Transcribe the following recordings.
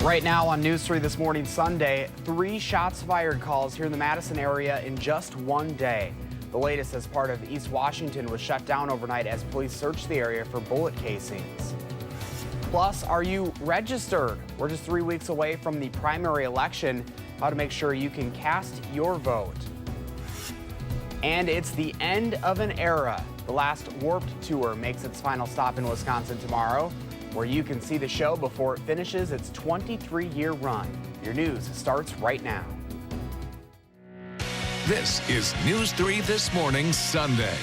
Right now on News 3 this morning, Sunday, 3 shots fired calls here in the Madison area in just one day. The latest as part of East Washington was shut down overnight as police searched the area for bullet casings. Plus, are you registered? We're just 3 weeks away from the primary election. How to make sure you can cast your vote. And it's the end of an era. The last Warped Tour makes its final stop in Wisconsin tomorrow, where you can see the show before it finishes its 23-year run. Your news starts right now. This is News 3 This Morning, Sunday.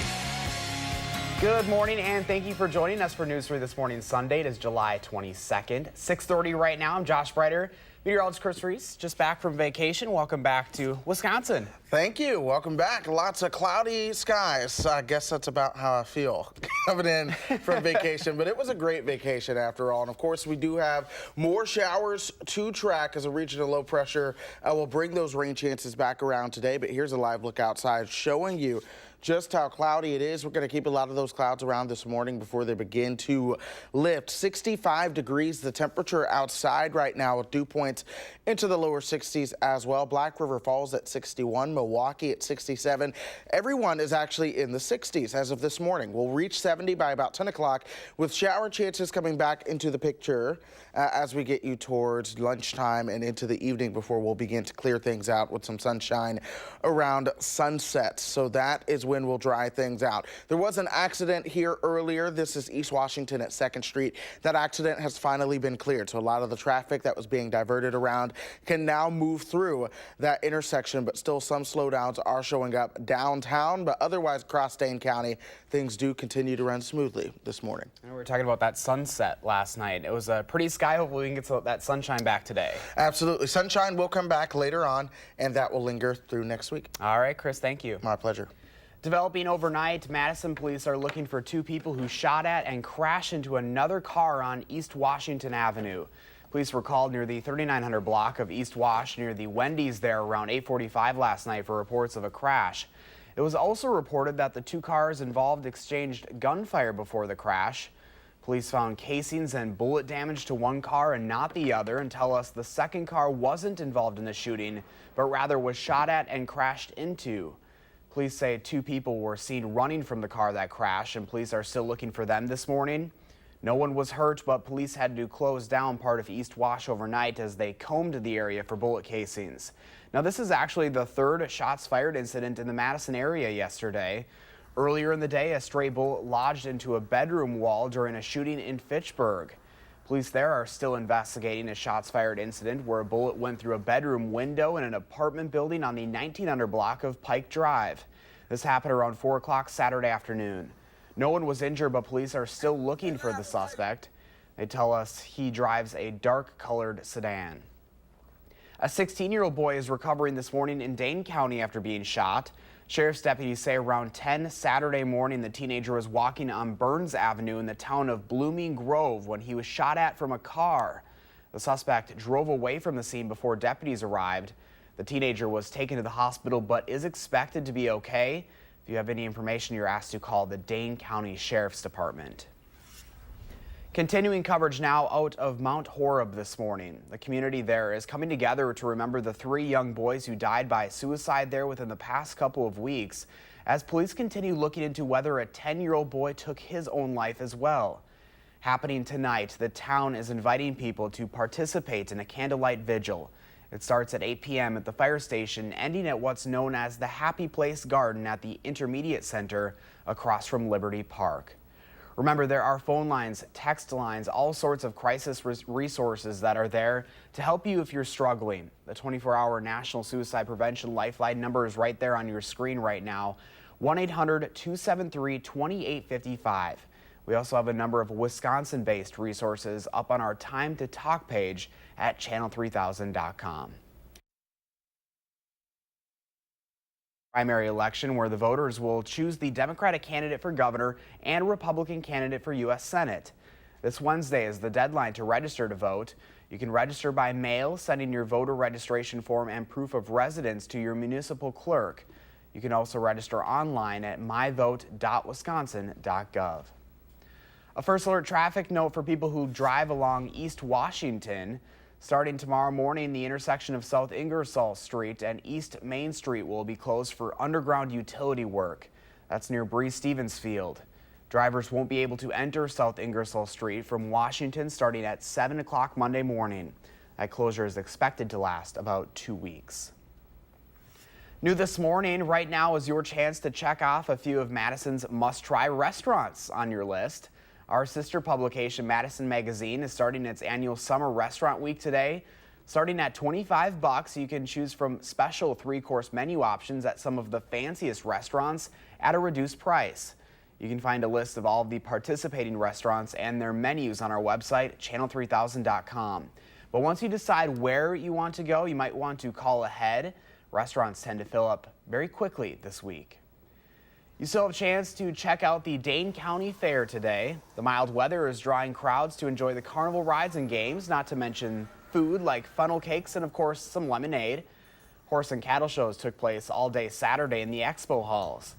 Good morning, and thank you for joining us for News 3 This Morning, Sunday. It is July 22nd, 6:30 right now. I'm Josh Breiter. Meteorologist Chris Reese, just back from vacation. Welcome back to Wisconsin. Thank you. Welcome back. Lots of cloudy skies. I guess that's about how I feel coming in from vacation. But it was a great vacation after all. And of course, we do have more showers to track as a region of low pressure will bring those rain chances back around today. But here's a live look outside showing you just how cloudy it is. We're going to keep a lot of those clouds around this morning before they begin to lift. 65 degrees the temperature outside right now with dew points into the lower 60s as well. Black River Falls at 61, Milwaukee at 67. Everyone is actually in the 60s as of this morning. We'll reach 70 by about 10 o'clock with shower chances coming back into the picture as we get you towards lunchtime and into the evening before we'll begin to clear things out with some sunshine around sunset. So that is when we'll dry things out. There was an accident here earlier. This is East Washington at 2nd Street. That accident has finally been cleared. So a lot of the traffic that was being diverted around can now move through that intersection, but still some slowdowns are showing up downtown, but otherwise across Dane County, things do continue to run smoothly this morning. And we were talking about that sunset last night. It was a pretty sky. Hopefully we can get that sunshine back today. Absolutely. Sunshine will come back later on, and that will linger through next week. All right, Chris, thank you. My pleasure. Developing overnight, Madison police are looking for 2 people who shot at and crashed into another car on East Washington Avenue. Police were called near the 3900 block of East Wash near the Wendy's there around 8:45 last night for reports of a crash. It was also reported that the 2 cars involved exchanged gunfire before the crash. Police found casings and bullet damage to one car and not the other, and tell us the second car wasn't involved in the shooting, but rather was shot at and crashed into. Police say 2 people were seen running from the car that crashed, and police are still looking for them this morning. No one was hurt, but police had to close down part of East Wash overnight as they combed the area for bullet casings. Now, this is actually the 3rd shots fired incident in the Madison area yesterday. Earlier in the day, a stray bullet lodged into a bedroom wall during a shooting in Fitchburg. Police there are still investigating a shots fired incident where a bullet went through a bedroom window in an apartment building on the 1900 block of Pike Drive. This happened around 4 o'clock Saturday afternoon. No one was injured, but police are still looking for the suspect. They tell us he drives a dark-colored sedan. A 16-year-old boy is recovering this morning in Dane County after being shot. Sheriff's deputies say around 10 Saturday morning, the teenager was walking on Burns Avenue in the town of Blooming Grove when he was shot at from a car. The suspect drove away from the scene before deputies arrived. The teenager was taken to the hospital but is expected to be okay. If you have any information, you're asked to call the Dane County Sheriff's Department. Continuing coverage now out of Mount Horeb this morning. The community there is coming together to remember the 3 young boys who died by suicide there within the past couple of weeks, as police continue looking into whether a 10-year-old boy took his own life as well. Happening tonight, the town is inviting people to participate in a candlelight vigil. It starts at 8 p.m. at the fire station, ending at what's known as the Happy Place Garden at the Intermediate Center across from Liberty Park. Remember, there are phone lines, text lines, all sorts of crisis resources that are there to help you if you're struggling. The 24-hour National Suicide Prevention Lifeline number is right there on your screen right now, 1-800-273-2855. We also have a number of Wisconsin-based resources up on our Time to Talk page at channel3000.com. Primary election where the voters will choose the Democratic candidate for governor and Republican candidate for U.S. Senate. This Wednesday is the deadline to register to vote. You can register by mail, sending your voter registration form and proof of residence to your municipal clerk. You can also register online at myvote.wisconsin.gov. A first alert traffic note for people who drive along East Washington. Starting tomorrow morning, the intersection of South Ingersoll Street and East Main Street will be closed for underground utility work. That's near Stevens Field. Drivers won't be able to enter South Ingersoll Street from Washington starting at 7 o'clock Monday morning. That closure is expected to last about 2 weeks. New this morning, right now is your chance to check off a few of Madison's must-try restaurants on your list. Our sister publication, Madison Magazine, is starting its annual Summer Restaurant Week today. Starting at $25, you can choose from special 3-course menu options at some of the fanciest restaurants at a reduced price. You can find a list of all of the participating restaurants and their menus on our website, channel3000.com. But once you decide where you want to go, you might want to call ahead. Restaurants tend to fill up very quickly this week. You still have a chance to check out the Dane County Fair today. The mild weather is drawing crowds to enjoy the carnival rides and games, not to mention food like funnel cakes and, of course, some lemonade. Horse and cattle shows took place all day Saturday in the expo halls.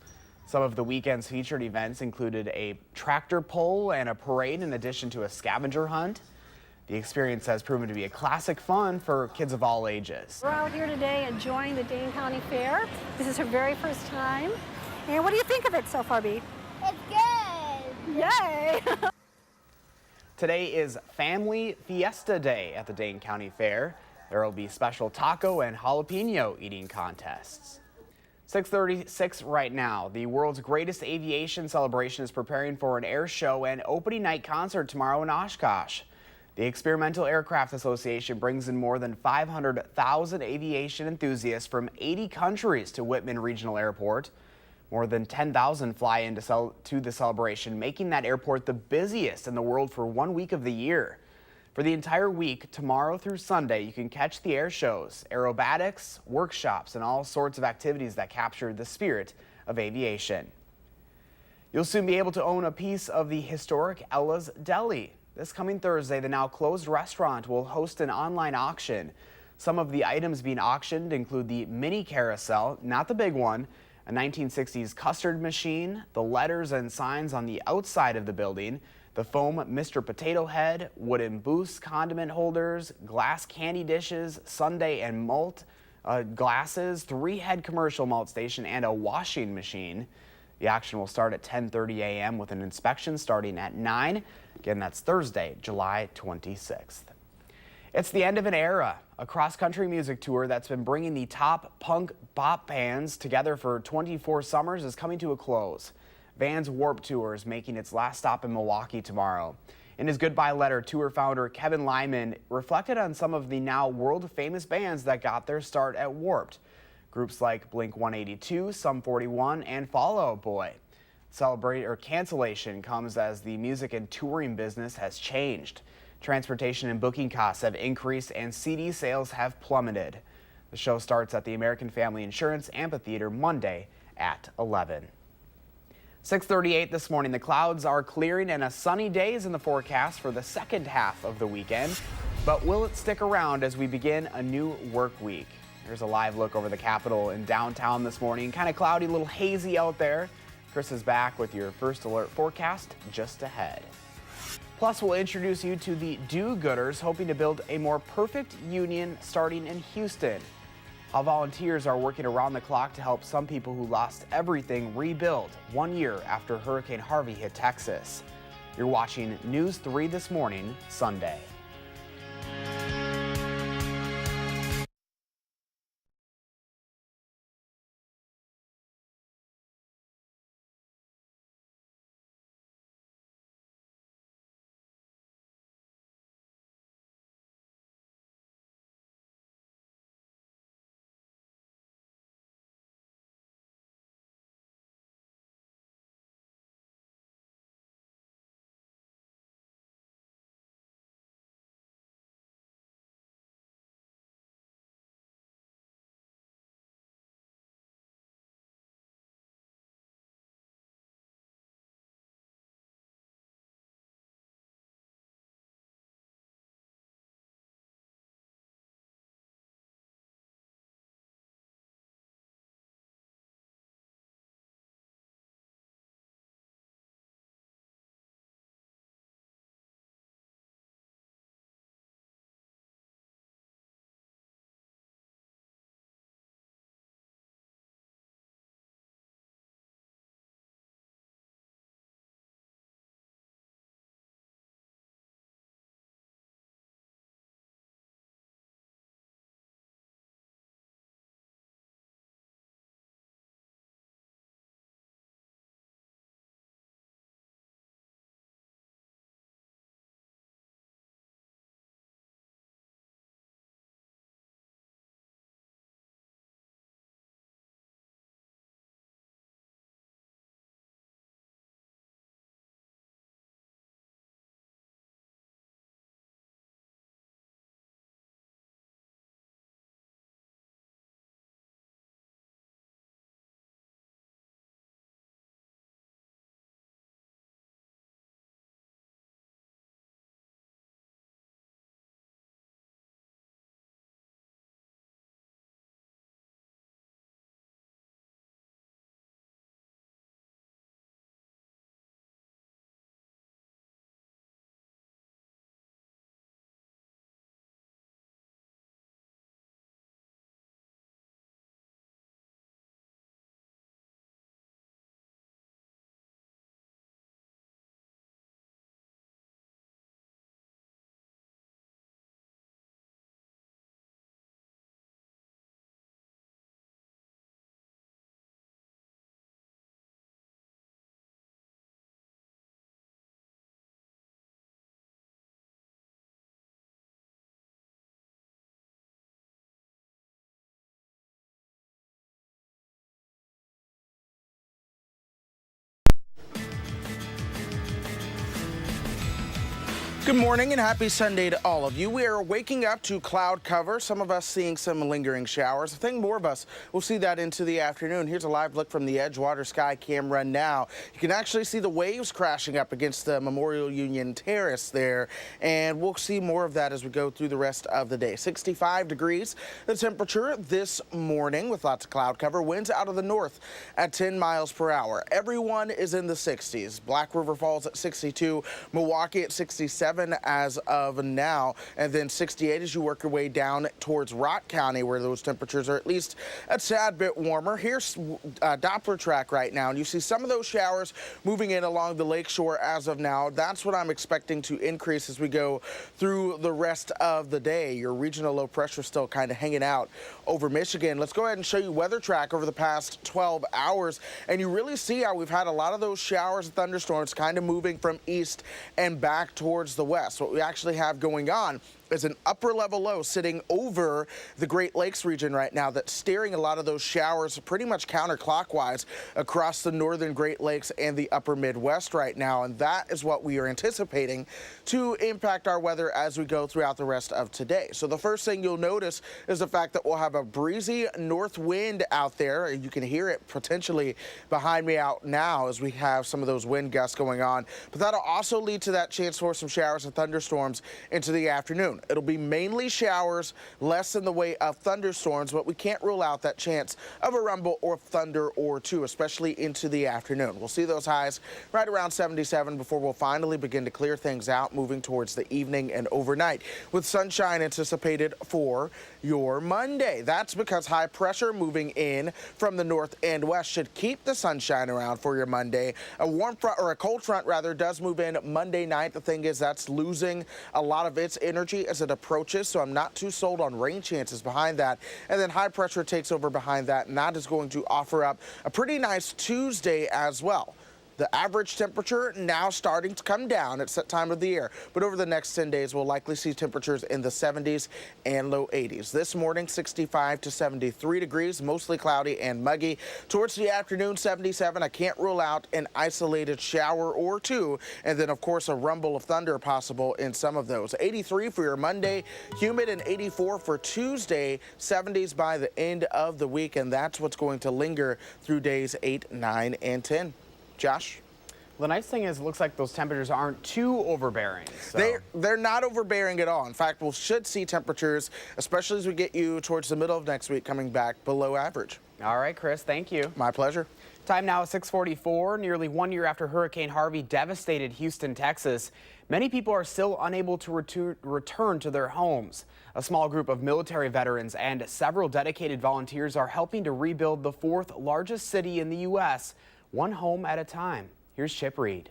Some of the weekend's featured events included a tractor pull and a parade in addition to a scavenger hunt. The experience has proven to be a classic fun for kids of all ages. We're out here today enjoying the Dane County Fair. This is her very first time. And what do you think of it so far, Bee? It's good. Yay! Today is Family Fiesta Day at the Dane County Fair. There will be special taco and jalapeno eating contests. 6:36 right now. The world's greatest aviation celebration is preparing for an air show and opening night concert tomorrow in Oshkosh. The Experimental Aircraft Association brings in more than 500,000 aviation enthusiasts from 80 countries to Whitman Regional Airport. More than 10,000 fly into the celebration, making that airport the busiest in the world for 1 week of the year. For the entire week, tomorrow through Sunday, you can catch the air shows, aerobatics, workshops, and all sorts of activities that capture the spirit of aviation. You'll soon be able to own a piece of the historic Ella's Deli. This coming Thursday, the now closed restaurant will host an online auction. Some of the items being auctioned include the mini carousel, not the big one, a 1960s custard machine, the letters and signs on the outside of the building, the foam Mr. Potato Head, wooden Boost condiment holders, glass candy dishes, sundae and malt glasses, 3-head commercial malt station, and a washing machine. The auction will start at 10:30 a.m. with an inspection starting at 9. Again, that's Thursday, July 26th. It's the end of an era. A cross-country music tour that's been bringing the top punk bop bands together for 24 summers is coming to a close. Vans Warped Tour is making its last stop in Milwaukee tomorrow. In his goodbye letter, tour founder Kevin Lyman reflected on some of the now world-famous bands that got their start at Warped. Groups like Blink-182, Sum 41, and Fall Out Boy. Cancellation comes as the music and touring business has changed. Transportation and booking costs have increased and CD sales have plummeted. The show starts at the American Family Insurance Amphitheater Monday at 11. 6:38 this morning. The clouds are clearing and a sunny day is in the forecast for the second half of the weekend. But will it stick around as we begin a new work week? Here's a live look over the Capitol in downtown this morning. Kind of cloudy, a little hazy out there. Chris is back with your first alert forecast just ahead. Plus, we'll introduce you to the do-gooders hoping to build a more perfect union starting in Houston. How volunteers are working around the clock to help some people who lost everything rebuild 1 year after Hurricane Harvey hit Texas. You're watching News 3 This Morning, Sunday. Good morning and happy Sunday to all of you. We are waking up to cloud cover, some of us seeing some lingering showers. I think more of us will see that into the afternoon. Here's a live look from the Edgewater Sky camera now. You can actually see the waves crashing up against the Memorial Union Terrace there, and we'll see more of that as we go through the rest of the day. 65 degrees the temperature this morning with lots of cloud cover. Winds out of the north at 10 miles per hour. Everyone is in the 60s. Black River Falls at 62, Milwaukee at 67 as of now, and then 68 as you work your way down towards Rock County, where those temperatures are at least a tad bit warmer. Here's Doppler track right now, and you see some of those showers moving in along the lakeshore as of now. That's what I'm expecting to increase as we go through the rest of the day. Your regional low pressure still kind of hanging out over Michigan. Let's go ahead and show you weather track over the past 12 hours, and you really see how we've had a lot of those showers and thunderstorms kind of moving from east and back towards the west. What we actually have going on is an upper level low sitting over the Great Lakes region right now that's steering a lot of those showers pretty much counterclockwise across the northern Great Lakes and the upper Midwest right now. And that is what we are anticipating to impact our weather as we go throughout the rest of today. So the first thing you'll notice is the fact that we'll have a breezy north wind out there. You can hear it potentially behind me out now as we have some of those wind gusts going on. But that'll also lead to that chance for some showers and thunderstorms into the afternoon. It'll be mainly showers, less in the way of thunderstorms, but we can't rule out that chance of a rumble or thunder or two, especially into the afternoon. We'll see those highs right around 77 before we'll finally begin to clear things out, moving towards the evening and overnight, with sunshine anticipated for your Monday. That's because high pressure moving in from the north and west should keep the sunshine around for your Monday. A warm front, or a cold front rather, does move in Monday night. The thing is, that's losing a lot of its energy as it approaches, so I'm not too sold on rain chances behind that. And then high pressure takes over behind that, and that is going to offer up a pretty nice Tuesday as well. The average temperature now starting to come down at that time of the year, but over the next 10 days, we'll likely see temperatures in the 70s and low 80s. This morning, 65 to 73 degrees, mostly cloudy and muggy. Towards the afternoon, 77. I can't rule out an isolated shower or two, and then, of course, a rumble of thunder possible in some of those. 83 for your Monday, humid, and 84 for Tuesday, 70s by the end of the week, and that's what's going to linger through days 8, 9, and 10. Josh? The nice thing is, it looks like those temperatures aren't too overbearing. So. They're not overbearing at all. In fact, we should see temperatures, especially as we get you towards the middle of next week, coming back below average. All right, Chris, thank you. My pleasure. Time now is 6:44, nearly 1 year after Hurricane Harvey devastated Houston, Texas. Many people are still unable to return to their homes. A small group of military veterans and several dedicated volunteers are helping to rebuild the fourth largest city in the U.S., one home at a time. Here's Chip Reed.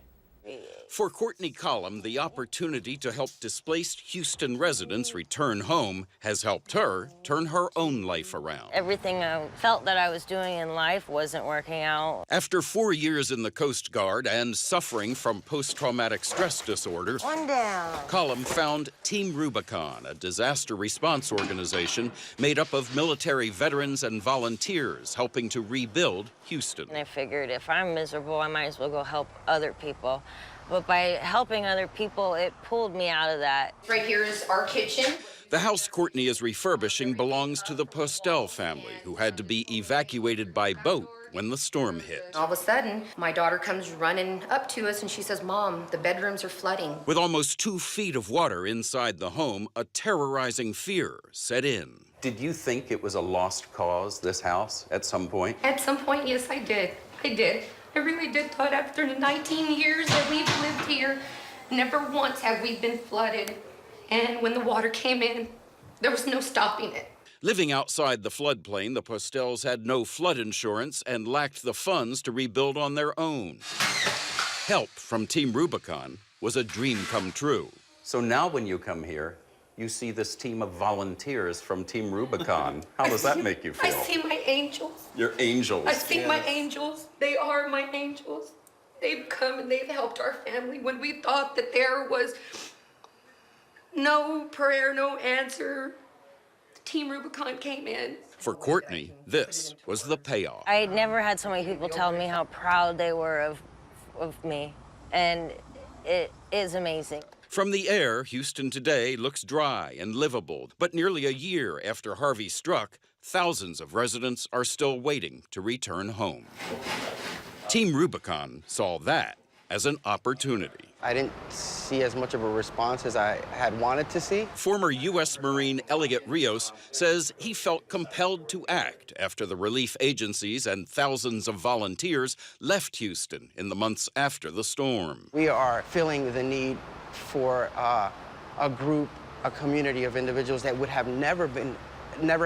For Courtney Collum, the opportunity to help displaced Houston residents return home has helped her turn her own life around. Everything I felt that I was doing in life wasn't working out. After 4 years in the Coast Guard and suffering from post-traumatic stress disorder, One down. Collum found Team Rubicon, a disaster response organization made up of military veterans and volunteers helping to rebuild Houston. And I figured if I'm miserable, I might as well go help other people. But by helping other people, it pulled me out of that. Right here is our kitchen. The house Courtney is refurbishing belongs to the Postel family, who had to be evacuated by boat when the storm hit. All of a sudden, my daughter comes running up to us and she says, "Mom, the bedrooms are flooding." With almost 2 feet of water inside the home, a terrorizing fear set in. Did you think it was a lost cause, this house, at some point? At some point, yes, I did. I really did. Thought after the 19 years that we've lived here, never once have we been flooded. And when the water came in, there was no stopping it. Living outside the floodplain, the Postels had no flood insurance and lacked the funds to rebuild on their own. Help from Team Rubicon was a dream come true. So now when you come here, you see this team of volunteers from Team Rubicon. How does that make you feel? I see my angels. Your angels. I see my angels. They are my angels. They've come and they've helped our family when we thought that there was no prayer, no answer. Team Rubicon came in. For Courtney, this was the payoff. I had never had so many people tell me how proud they were of me, and it is amazing. From the air, Houston today looks dry and livable, but nearly a year after Harvey struck, thousands of residents are still waiting to return home. Team Rubicon saw that as an opportunity. I didn't see as much of a response as I had wanted to see. Former U.S. Marine Elliot Rios says he felt compelled to act after the relief agencies and thousands of volunteers left Houston in the months after the storm. We are feeling the need for a group, a community of individuals that would have never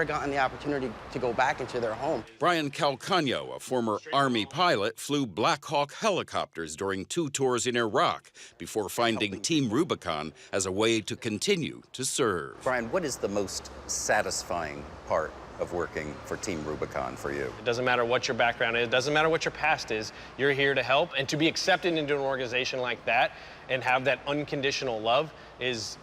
gotten the opportunity to go back into their home. Brian Calcagno, a former Army pilot, flew Black Hawk helicopters during 2 tours in Iraq before finding Team Rubicon as a way to continue to serve. Brian, what is the most satisfying part of working for Team Rubicon for you? It doesn't matter what your background is, it doesn't matter what your past is, you're here to help, and to be accepted into an organization like that and have that unconditional love is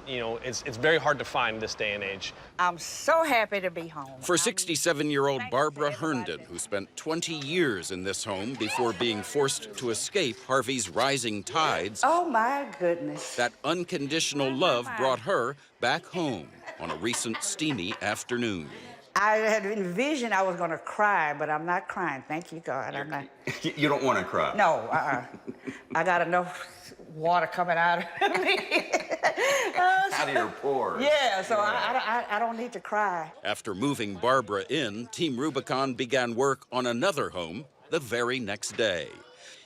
you know, it's very hard to find this day and age. I'm so happy to be home. For 67-year-old Barbara Herndon, who spent 20 years in this home before being forced to escape Harvey's rising tides, Oh my goodness. that unconditional love brought her back home on a recent steamy afternoon. I had envisioned I was going to cry, but I'm not crying. Thank you, God. I'm not. You don't want to cry. No, I got enough water coming out of me. Out of your pores. Yeah, so I don't need to cry. After moving Barbara in, Team Rubicon began work on another home the very next day.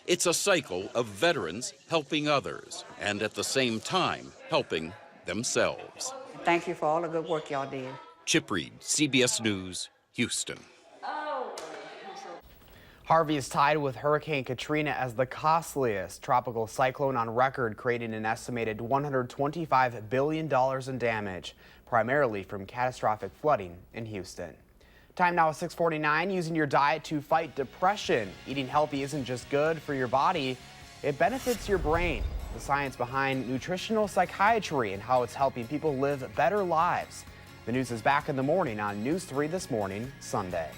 It's a cycle of veterans helping others and at the same time helping themselves. Thank you for all the good work y'all did. Chip Reed, CBS News, Houston. Harvey is tied with Hurricane Katrina as the costliest tropical cyclone on record, creating an estimated $125 billion in damage, primarily from catastrophic flooding in Houston. Time now is 6:49. Using your diet to fight depression. Eating healthy isn't just good for your body, it benefits your brain. The science behind nutritional psychiatry and how it's helping people live better lives. The news is back in the morning on News 3 This Morning, Sunday.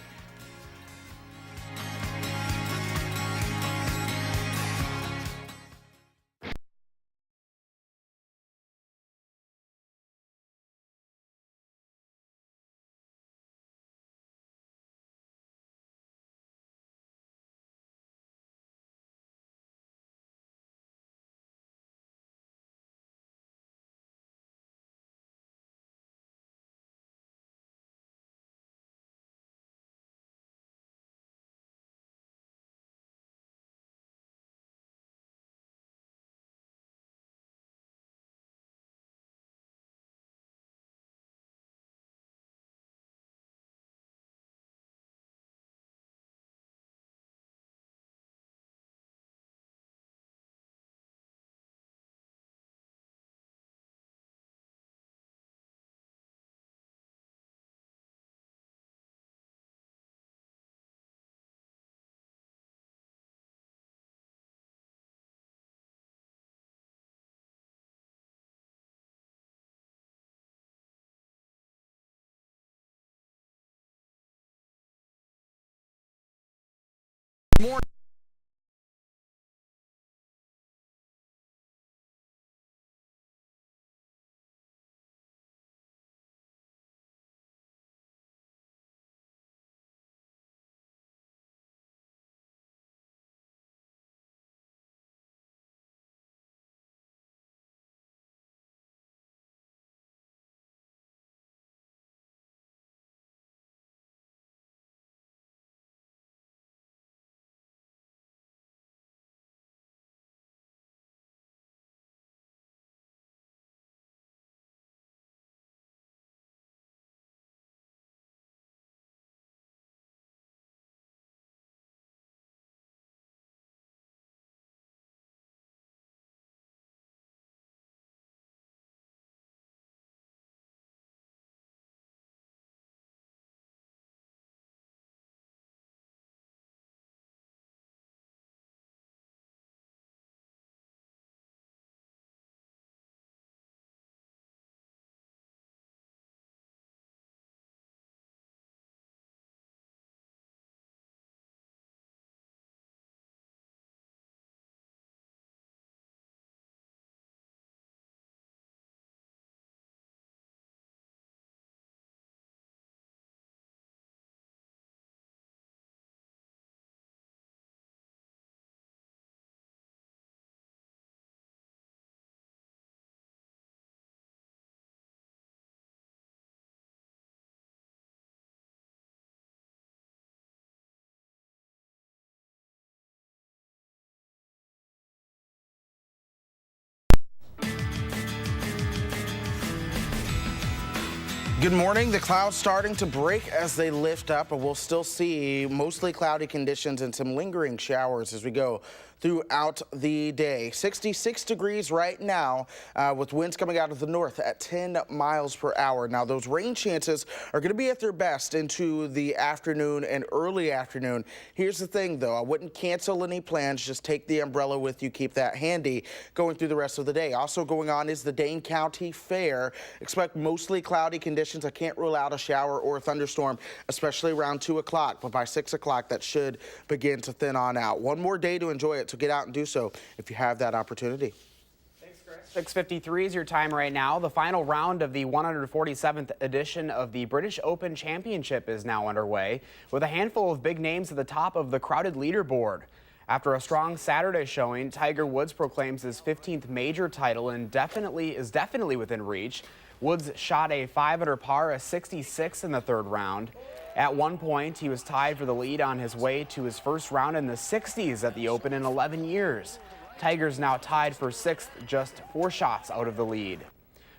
Good morning. The clouds starting to break as they lift up, but we'll still see mostly cloudy conditions and some lingering showers as we go throughout the day. 66 degrees right now with winds coming out of the north at 10 miles per hour. Now, those rain chances are going to be at their best into the afternoon and early afternoon. Here's the thing, though. I wouldn't cancel any plans. Just take the umbrella with you. Keep that handy going through the rest of the day. Also going on is the Dane County Fair. Expect mostly cloudy conditions. I can't rule out a shower or a thunderstorm, especially around 2 o'clock. But by 6 o'clock, that should begin to thin on out. One more day to enjoy it. So get out and do so if you have that opportunity. Thanks, Chris. 6:53 is your time right now. The final round of the 147th edition of the British Open Championship is now underway, with a handful of big names at the top of the crowded leaderboard. After a strong Saturday showing, Tiger Woods proclaims his 15th major title and is definitely within reach. Woods shot a 5-under par, a 66 in the third round. At one point, he was tied for the lead on his way to his first round in the 60s at the Open in 11 years. Tiger's now tied for 6th, just 4 shots out of the lead.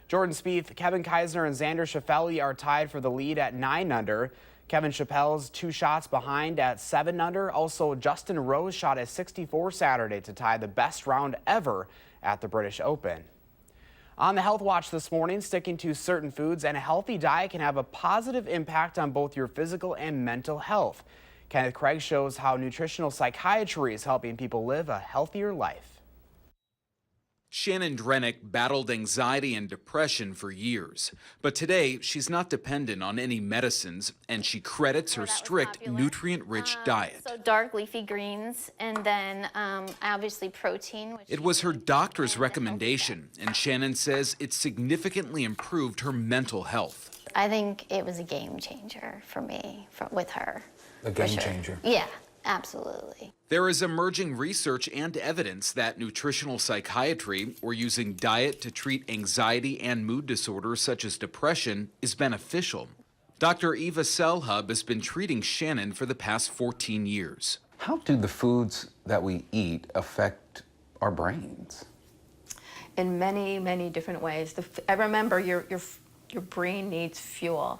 Jordan Spieth, Kevin Kisner, and Xander Schauffele are tied for the lead at 9 under. Kevin Chappelle's 2 shots behind at 7 under. Also, Justin Rose shot a 64 Saturday to tie the best round ever at the British Open. On the Health Watch this morning, sticking to certain foods and a healthy diet can have a positive impact on both your physical and mental health. Kenneth Craig shows how nutritional psychiatry is helping people live a healthier life. Shannon Drennick battled anxiety and depression for years, but today she's not dependent on any medicines, and she credits her strict, nutrient-rich diet. So dark leafy greens, and then obviously protein. It was her doctor's recommendation, and Shannon says it significantly improved her mental health. I think it was a game changer for me with her. A game changer? Yeah, absolutely. There is emerging research and evidence that nutritional psychiatry, or using diet to treat anxiety and mood disorders such as depression, is beneficial. Dr. Eva Selhub has been treating Shannon for the past 14 years. How do the foods that we eat affect our brains? In many, many different ways. I remember your brain needs fuel.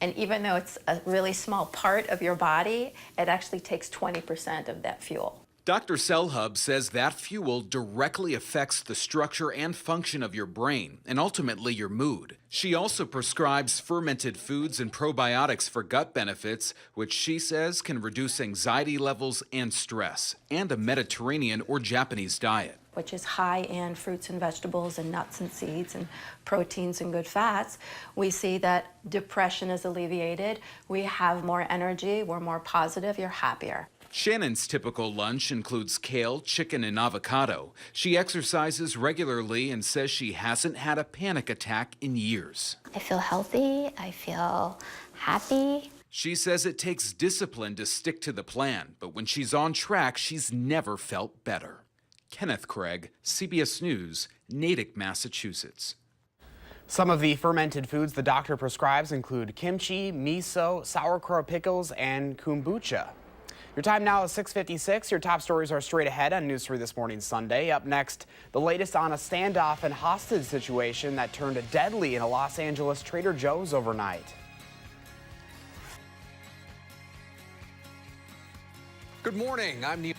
And even though it's a really small part of your body, it actually takes 20% of that fuel. Dr. Selhub says that fuel directly affects the structure and function of your brain and ultimately your mood. She also prescribes fermented foods and probiotics for gut benefits, which she says can reduce anxiety levels and stress, and a Mediterranean or Japanese diet, which is high in fruits and vegetables and nuts and seeds and proteins and good fats. We see that depression is alleviated. We have more energy, we're more positive, you're happier. Shannon's typical lunch includes kale, chicken, and avocado. She exercises regularly and says she hasn't had a panic attack in years. I feel healthy, I feel happy. She says it takes discipline to stick to the plan, but when she's on track, she's never felt better. Kenneth Craig, CBS News, Natick, Massachusetts. Some of the fermented foods the doctor prescribes include kimchi, miso, sauerkraut pickles, and kombucha. Your time now is 6:56. Your top stories are straight ahead on News 3 This Morning Sunday. Up next, the latest on a standoff and hostage situation that turned deadly in a Los Angeles Trader Joe's overnight. Good morning. I'm Neil.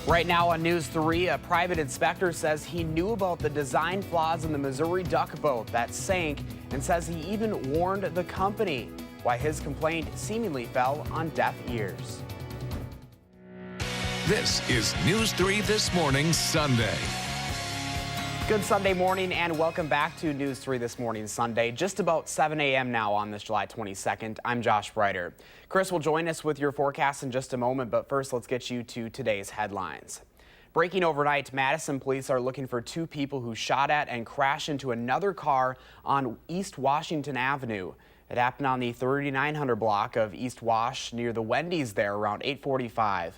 Right now on News 3, a private inspector says he knew about the design flaws in the Missouri duck boat that sank and says he even warned the company. Why his complaint seemingly fell on deaf ears. This is News 3 This Morning Sunday. Good Sunday morning and welcome back to News 3 This Morning Sunday. Just about 7 a.m. now on this July 22nd. I'm Josh Breiter. Chris will join us with your forecast in just a moment, but first let's get you to today's headlines. Breaking overnight, Madison police are looking for two people who shot at and crashed into another car on East Washington Avenue. It happened on the 3900 block of East Wash near the Wendy's there around 8:45.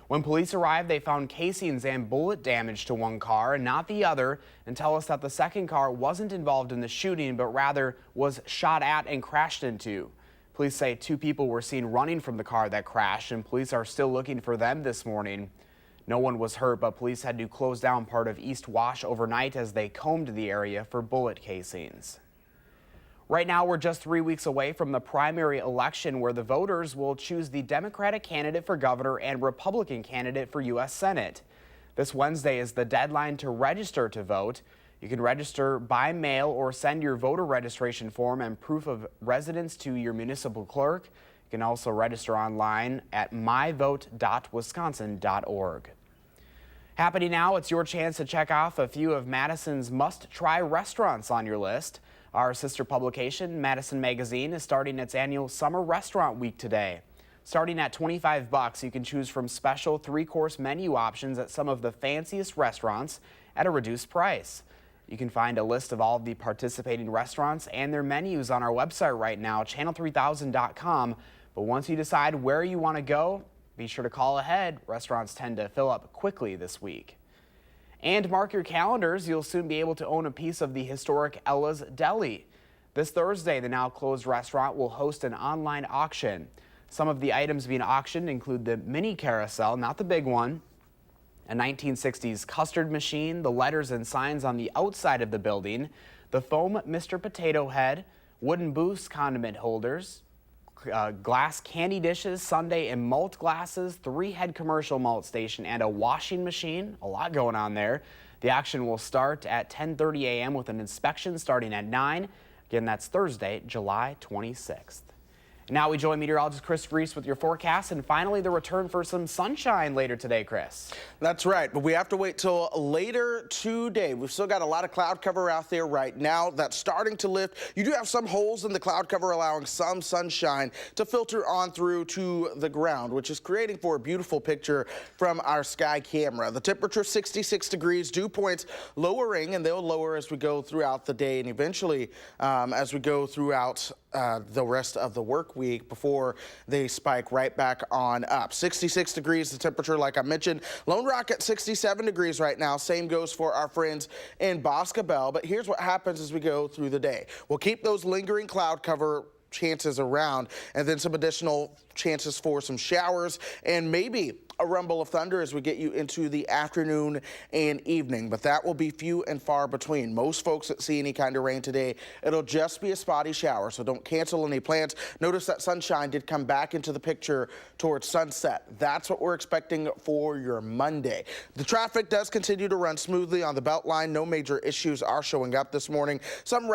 When police arrived, they found casings and bullet damage to one car and not the other, and tell us that the second car wasn't involved in the shooting, but rather was shot at and crashed into. Police say two people were seen running from the car that crashed, and police are still looking for them this morning. No one was hurt, but police had to close down part of East Wash overnight as they combed the area for bullet casings. Right now, we're just 3 weeks away from the primary election where the voters will choose the Democratic candidate for governor and Republican candidate for U.S. Senate. This Wednesday is the deadline to register to vote. You can register by mail or send your voter registration form and proof of residence to your municipal clerk. You can also register online at myvote.wisconsin.org. Happening now, it's your chance to check off a few of Madison's must-try restaurants on your list. Our sister publication, Madison Magazine, is starting its annual Summer Restaurant Week today. Starting at $25, you can choose from special three-course menu options at some of the fanciest restaurants at a reduced price. You can find a list of all of the participating restaurants and their menus on our website right now, channel3000.com. But once you decide where you want to go, be sure to call ahead. Restaurants tend to fill up quickly this week. And mark your calendars, you'll soon be able to own a piece of the historic Ella's Deli. This Thursday, the now closed restaurant will host an online auction. Some of the items being auctioned include the mini carousel, not the big one, a 1960s custard machine, the letters and signs on the outside of the building, the foam Mr. Potato Head, wooden booths condiment holders, glass candy dishes, sundae and malt glasses, 3-head commercial malt station, and a washing machine. A lot going on there. The auction will start at 10:30 a.m. with an inspection starting at 9. Again, that's Thursday, July 26th. Now we join meteorologist Chris Reese with your forecast, and finally the return for some sunshine later today, Chris. That's right, but we have to wait till later today. We've still got a lot of cloud cover out there right now. That's starting to lift. You do have some holes in the cloud cover allowing some sunshine to filter on through to the ground, which is creating for a beautiful picture from our sky camera. The temperature 66 degrees, dew points lowering, and they'll lower as we go throughout the day and eventually as we go throughout the rest of the work week before they spike right back on up. 66 degrees the temperature, like I mentioned. Lone Rock at 67 degrees right now. Same goes for our friends in Boscobel. But here's what happens as we go through the day. We'll keep those lingering cloud cover chances around, and then some additional chances for some showers and maybe a rumble of thunder as we get you into the afternoon and evening, but that will be few and far between. Most folks that see any kind of rain today, it'll just be a spotty shower, so don't cancel any plans. Notice that sunshine did come back into the picture towards sunset. That's what we're expecting for your Monday. The traffic does continue to run smoothly on the Beltline. No major issues are showing up this morning. Some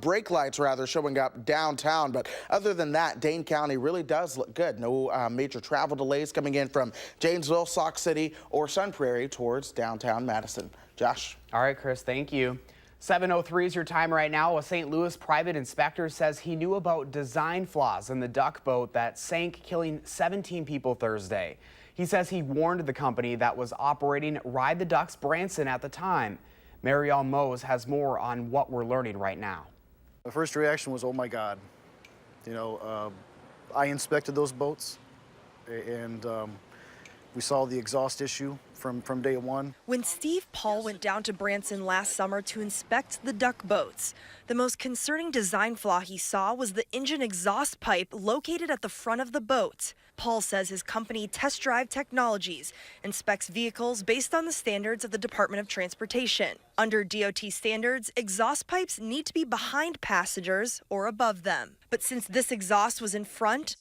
brake lights rather showing up downtown, but other than that, Dane County really does look good. No major travel delays coming in from Janesville, Sauk City, or Sun Prairie towards downtown Madison. Josh. All right, Chris, thank you. 7:03 is your time right now. A St. Louis private inspector says he knew about design flaws in the duck boat that sank, killing 17 people Thursday. He says he warned the company that was operating Ride the Ducks Branson at the time. Marielle Mose has more on what we're learning right now. My first reaction was, oh my God. You know, I inspected those boats, and we saw the exhaust issue from day one. When Steve Paul went down to Branson last summer to inspect the duck boats, the most concerning design flaw he saw was the engine exhaust pipe located at the front of the boat. Paul says his company, Test Drive Technologies, inspects vehicles based on the standards of the Department of Transportation. Under DOT standards, exhaust pipes need to be behind passengers or above them. But since this exhaust was in front,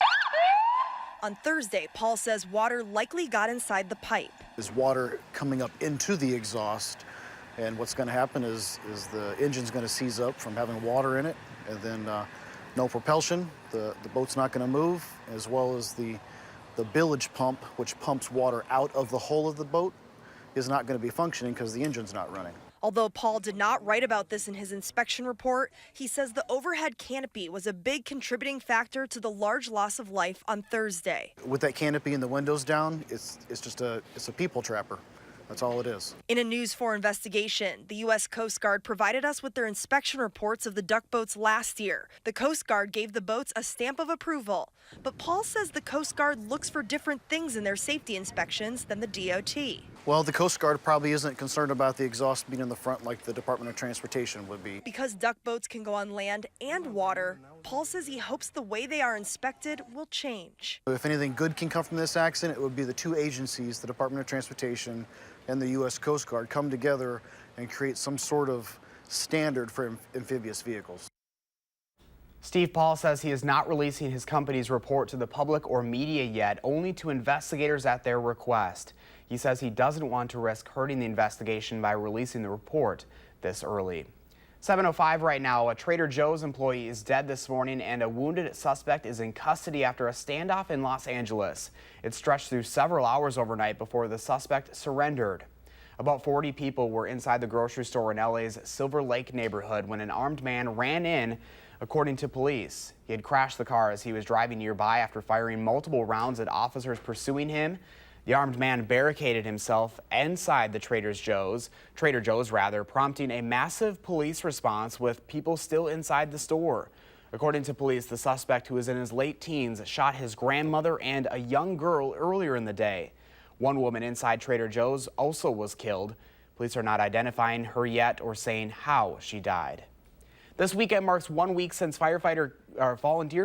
On Thursday, Paul says water likely got inside the pipe. There's water coming up into the exhaust, and what's going to happen is the engine's going to seize up from having water in it, and then no propulsion, the boat's not going to move, as well as the bilge pump, which pumps water out of the hull of the boat, is not going to be functioning because the engine's not running. Although Paul did not write about this in his inspection report, he says the overhead canopy was a big contributing factor to the large loss of life on Thursday. With that canopy and the windows down, it's a people trapper. That's all it is. In a News 4 investigation, the U.S. Coast Guard provided us with their inspection reports of the duck boats last year. The Coast Guard gave the boats a stamp of approval, but Paul says the Coast Guard looks for different things in their safety inspections than the DOT. Well, the Coast Guard probably isn't concerned about the exhaust being in the front like the Department of Transportation would be. Because duck boats can go on land and water, Paul says he hopes the way they are inspected will change. If anything good can come from this accident, it would be the two agencies, the Department of Transportation and the U.S. Coast Guard, come together and create some sort of standard for amphibious vehicles. Steve Paul says he is not releasing his company's report to the public or media yet, only to investigators at their request. He says he doesn't want to risk hurting the investigation by releasing the report this early. 7:05 right now. A Trader Joe's employee is dead this morning, and a wounded suspect is in custody after a standoff in Los Angeles. It stretched through several hours overnight before the suspect surrendered. About 40 people were inside the grocery store in LA's Silver Lake neighborhood when an armed man ran in, according to police. He had crashed the car as he was driving nearby after firing multiple rounds at officers pursuing him. The armed man barricaded himself inside the Trader Joe's, prompting a massive police response with people still inside the store. According to police, the suspect, who was in his late teens, shot his grandmother and a young girl earlier in the day. One woman inside Trader Joe's also was killed. Police are not identifying her yet or saying how she died. This weekend marks 1 week since volunteer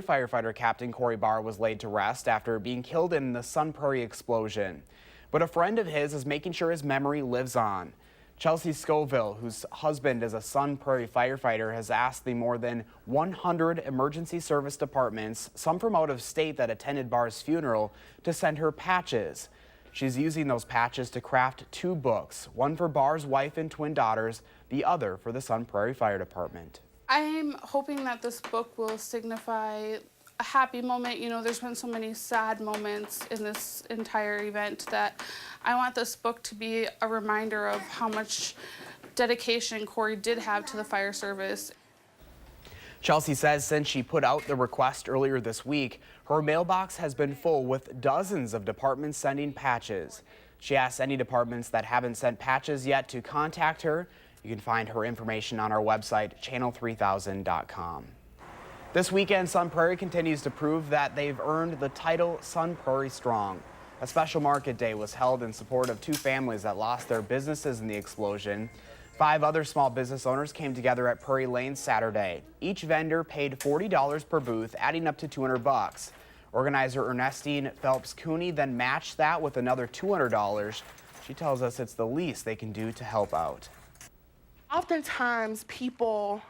firefighter Captain Corey Barr was laid to rest after being killed in the Sun Prairie explosion. But a friend of his is making sure his memory lives on. Chelsea Scoville, whose husband is a Sun Prairie firefighter, has asked the more than 100 emergency service departments, some from out of state, that attended Barr's funeral, to send her patches. She's using those patches to craft 2 books, one for Barr's wife and twin daughters, the other for the Sun Prairie Fire Department. I'm hoping that this book will signify a happy moment. You know, there's been so many sad moments in this entire event that I want this book to be a reminder of how much dedication Corey did have to the fire service. Chelsea says since she put out the request earlier this week, her mailbox has been full with dozens of departments sending patches. She asks any departments that haven't sent patches yet to contact her. You can find her information on our website, channel3000.com. This weekend, Sun Prairie continues to prove that they've earned the title Sun Prairie Strong. A special market day was held in support of 2 families that lost their businesses in the explosion. 5 other small business owners came together at Prairie Lane Saturday. Each vendor paid $40 per booth, adding up to $200. Organizer Ernestine Phelps Cooney then matched that with another $200. She tells us it's the least they can do to help out. Oftentimes, people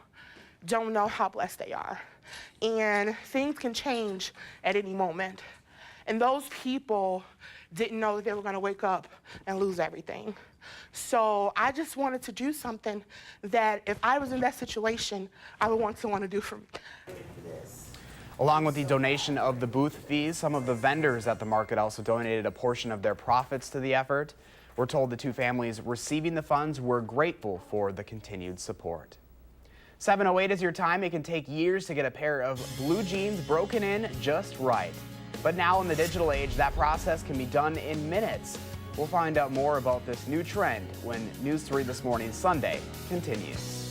don't know how blessed they are, and things can change at any moment. And those people didn't know that they were going to wake up and lose everything. So I just wanted to do something that if I was in that situation, I would want to do for me. Along with the donation of the booth fees, some of the vendors at the market also donated a portion of their profits to the effort. We're told the 2 families receiving the funds were grateful for the continued support. 7:08 is your time. It can take years to get a pair of blue jeans broken in just right. But now in the digital age, that process can be done in minutes. We'll find out more about this new trend when News 3 This Morning Sunday continues.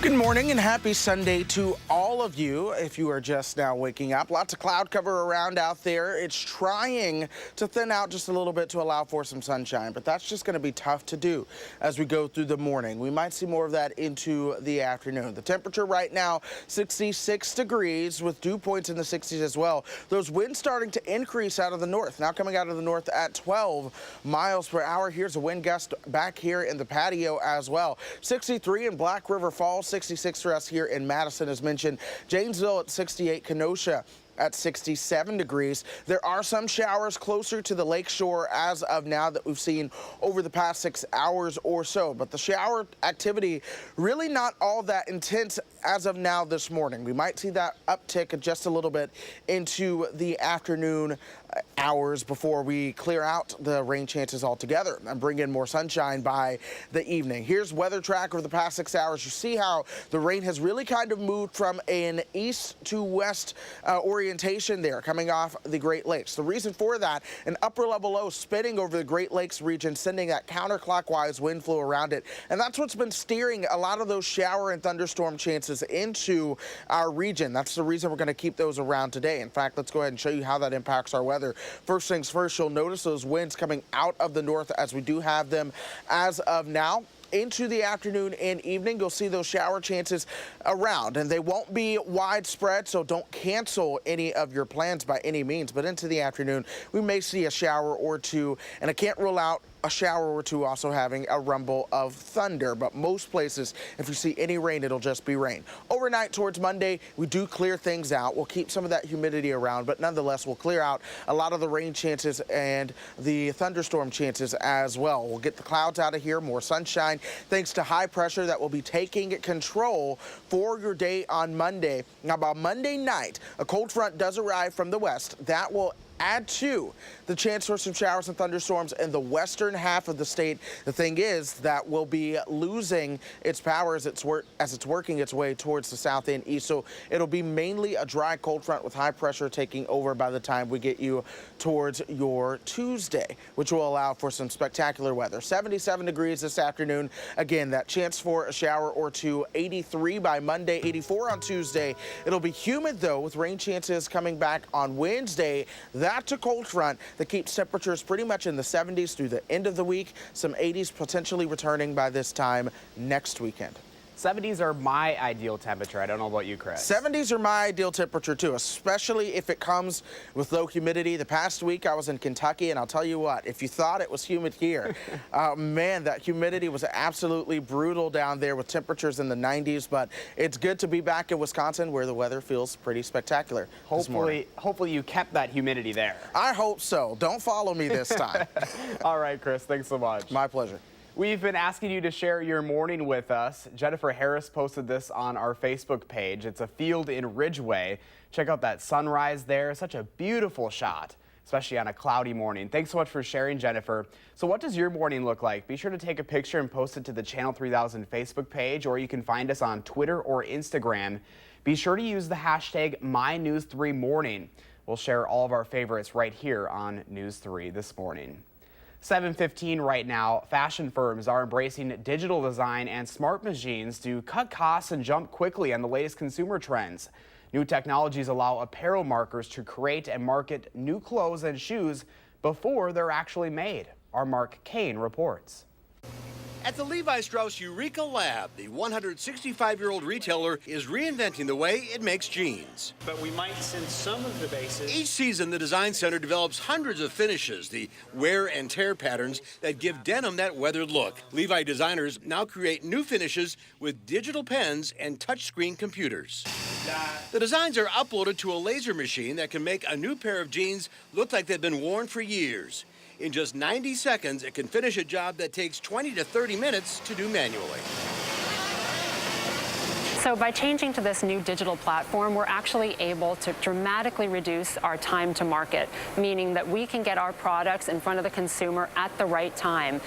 Good morning and happy Sunday to all of you. If you are just now waking up, lots of cloud cover around out there. It's trying to thin out just a little bit to allow for some sunshine, but that's just going to be tough to do as we go through the morning. We might see more of that into the afternoon. The temperature right now, 66 degrees with dew points in the 60s as well. Those winds starting to increase out of the north. Now coming out of the north at 12 miles per hour. Here's a wind gust back here in the patio as well. 63 in Black River Falls. 66 for us here in Madison, as mentioned. Janesville at 68, Kenosha at 67 degrees. There are some showers closer to the lakeshore as of now that we've seen over the past 6 hours or so. But the shower activity really not all that intense as of now this morning. We might see that uptick just a little bit into the afternoon hours before we clear out the rain chances altogether and bring in more sunshine by the evening. Here's weather track over the past 6 hours. You see how the rain has really kind of moved from an east to west orientation there coming off the Great Lakes. The reason for that, an upper level low spinning over the Great Lakes region, sending that counterclockwise wind flow around it. And that's what's been steering a lot of those shower and thunderstorm chances into our region. That's the reason we're going to keep those around today. In fact, let's go ahead and show you how that impacts our weather. First things first, you'll notice those winds coming out of the north as we do have them as of now. Into the afternoon and evening, you'll see those shower chances around, and they won't be widespread, so don't cancel any of your plans by any means. But into the afternoon, we may see a shower or two, and I can't rule out a shower or two also having a rumble of thunder. But most places, if you see any rain, it'll just be rain. Overnight towards Monday, we do clear things out. We'll keep some of that humidity around, but nonetheless, we'll clear out a lot of the rain chances and the thunderstorm chances as well. We'll get the clouds out of here, more sunshine, thanks to high pressure that will be taking control for your day on Monday. Now, by Monday night, a cold front does arrive from the west. That will add to the chance for some showers and thunderstorms in the western half of the state. The thing is that we'll be losing its power as it's working its way towards the south and east. So it'll be mainly a dry cold front with high pressure taking over by the time we get you towards your Tuesday, which will allow for some spectacular weather. 77 degrees this afternoon. Again, that chance for a shower or two. 83 by Monday, 84 on Tuesday. It'll be humid though, with rain chances coming back on Wednesday. That's a cold front that keeps temperatures pretty much in the 70s through the end of the week. Some 80s potentially returning by this time next weekend. 70s are my ideal temperature. I don't know about you, Chris. 70s are my ideal temperature, too, especially if it comes with low humidity. The past week, I was in Kentucky, and I'll tell you what, if you thought it was humid here, man, that humidity was absolutely brutal down there with temperatures in the 90s. But it's good to be back in Wisconsin, where the weather feels pretty spectacular this morning. Hopefully you kept that humidity there. I hope so. Don't follow me this time. All right, Chris, thanks so much. My pleasure. We've been asking you to share your morning with us. Jennifer Harris posted this on our Facebook page. It's a field in Ridgeway. Check out that sunrise there. Such a beautiful shot, especially on a cloudy morning. Thanks so much for sharing, Jennifer. So what does your morning look like? Be sure to take a picture and post it to the Channel 3000 Facebook page, or you can find us on Twitter or Instagram. Be sure to use the hashtag MyNews3Morning. We'll share all of our favorites right here on News 3 this morning. 7:15 right now. Fashion firms are embracing digital design and smart machines to cut costs and jump quickly on the latest consumer trends. New technologies allow apparel markers to create and market new clothes and shoes before they're actually made. Our Mark Kane reports. At the Levi Strauss Eureka Lab, the 165-year-old retailer is reinventing the way it makes jeans. But we might send some of the bases. Each season, the Design Center develops hundreds of finishes, the wear and tear patterns that give denim that weathered look. Levi designers now create new finishes with digital pens and touchscreen computers. The designs are uploaded to a laser machine that can make a new pair of jeans look like they've been worn for years. In just 90 seconds, it can finish a job that takes 20 to 30 minutes to do manually. So by changing to this new digital platform, we're actually able to dramatically reduce our time to market, meaning that we can get our products in front of the consumer at the right time.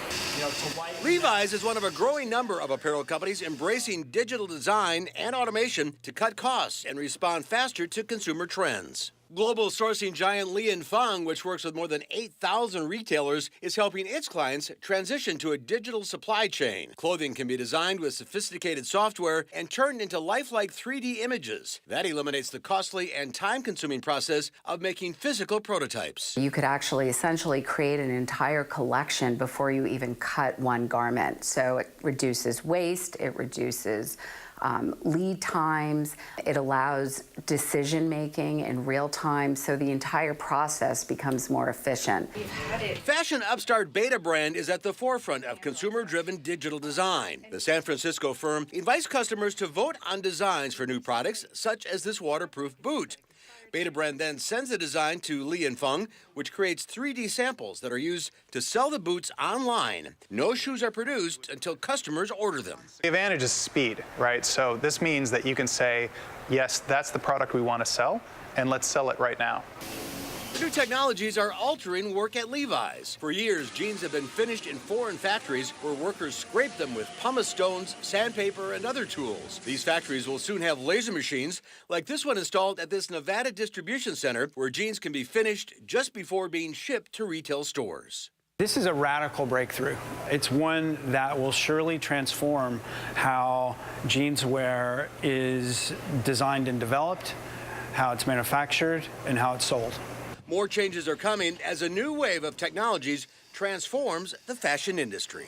Levi's is one of a growing number of apparel companies embracing digital design and automation to cut costs and respond faster to consumer trends. Global sourcing giant Li & Fung, which works with more than 8,000 retailers, is helping its clients transition to a digital supply chain. Clothing can be designed with sophisticated software and turned into lifelike 3D images. That eliminates the costly and time-consuming process of making physical prototypes. You could actually essentially create an entire collection before you even cut one garment. So it reduces waste, it reduces lead times, it allows decision making in real time, so the entire process becomes more efficient. Fashion upstart Beta Brand is at the forefront of consumer-driven digital design. The San Francisco firm invites customers to vote on designs for new products, such as this waterproof boot. Beta Brand then sends the design to Li & Fung, which creates 3D samples that are used to sell the boots online. No shoes are produced until customers order them. The advantage is speed, right? So this means that you can say, yes, that's the product we want to sell, and let's sell it right now. The new technologies are altering work at Levi's. For years, jeans have been finished in foreign factories where workers scrape them with pumice stones, sandpaper, and other tools. These factories will soon have laser machines like this one installed at this Nevada distribution center where jeans can be finished just before being shipped to retail stores. This is a radical breakthrough. It's one that will surely transform how jeanswear is designed and developed, how it's manufactured, and how it's sold. More changes are coming as a new wave of technologies transforms the fashion industry.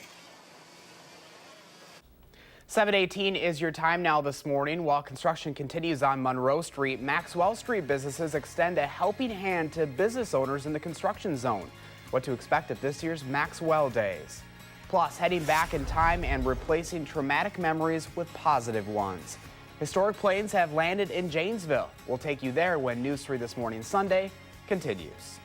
7:18 is your time now this morning. While construction continues on Monroe Street, Maxwell Street businesses extend a helping hand to business owners in the construction zone. What to expect at this year's Maxwell Days. Plus, heading back in time and replacing traumatic memories with positive ones. Historic planes have landed in Janesville. We'll take you there when News 3 This Morning Sunday continues.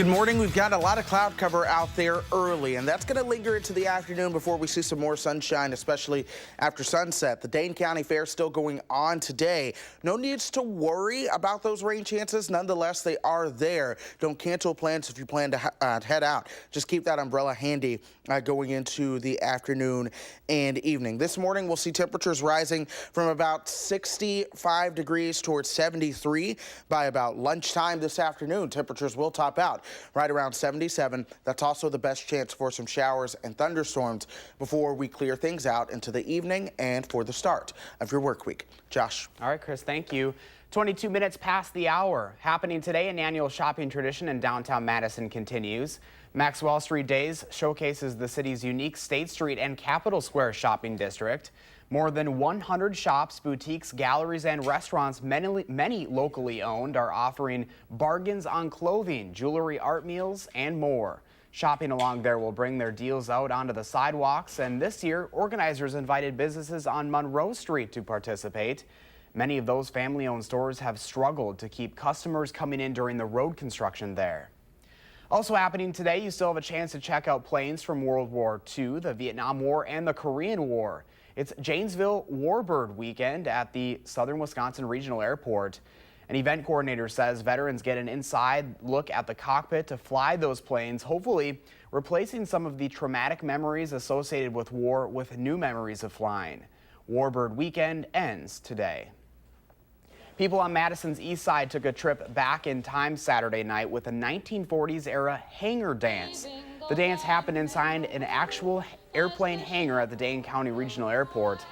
Good morning. We've got a lot of cloud cover out there early, and that's going to linger into the afternoon before we see some more sunshine, especially after sunset. The Dane County Fair still going on today. No needs to worry about those rain chances. Nonetheless, they are there. Don't cancel plans if you plan to head out. Just keep that umbrella handy going into the afternoon and evening. This morning, we'll see temperatures rising from about 65 degrees towards 73 by about lunchtime this afternoon. Temperatures will top out right around 77. That's also the best chance for some showers and thunderstorms before we clear things out into the evening and for the start of your work week. Josh. All right, Chris, thank you. 22 minutes past the hour. Happening today, an annual shopping tradition in downtown Madison continues. Maxwell Street Days showcases the city's unique State Street and Capitol Square shopping district. More than 100 shops, boutiques, galleries, and restaurants, many locally owned, are offering bargains on clothing, jewelry, art meals, and more. Shopping along there will bring their deals out onto the sidewalks, and this year, organizers invited businesses on Monroe Street to participate. Many of those family-owned stores have struggled to keep customers coming in during the road construction there. Also happening today, you still have a chance to check out planes from World War II, the Vietnam War, and the Korean War. It's Janesville Warbird Weekend at the Southern Wisconsin Regional Airport. An event coordinator says veterans get an inside look at the cockpit to fly those planes, hopefully replacing some of the traumatic memories associated with war with new memories of flying. Warbird Weekend ends today. People on Madison's east side took a trip back in time Saturday night with a 1940s era hangar dance. The dance happened inside an actual airplane hangar at the Dane County Regional Airport.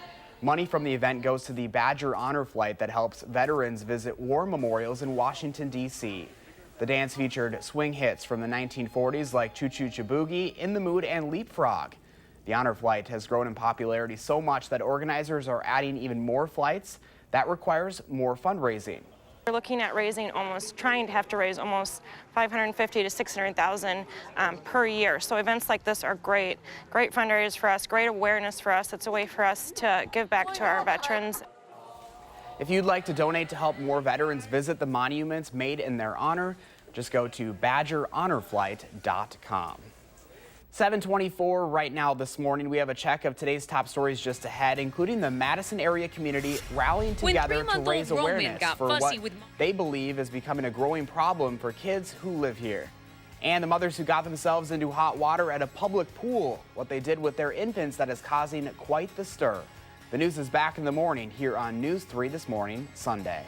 Money from the event goes to the Badger Honor Flight that helps veterans visit war memorials in Washington, D.C. The dance featured swing hits from the 1940s like Choo Choo Boogie, In the Mood, and Leapfrog. The Honor Flight has grown in popularity so much that organizers are adding even more flights. That requires more fundraising. We're looking at trying to have to raise almost $550,000 to $600,000 per year. So events like this are great fundraisers for us, great awareness for us. It's a way for us to give back to our veterans. If you'd like to donate to help more veterans visit the monuments made in their honor, just go to badgerhonorflight.com. 7:24 right now this morning. We have a check of today's top stories just ahead, including the Madison area community rallying together to raise awareness for what they believe is becoming a growing problem for kids who live here. And the mothers who got themselves into hot water at a public pool, what they did with their infants that is causing quite the stir. The news is back in the morning here on News 3 This Morning, Sunday.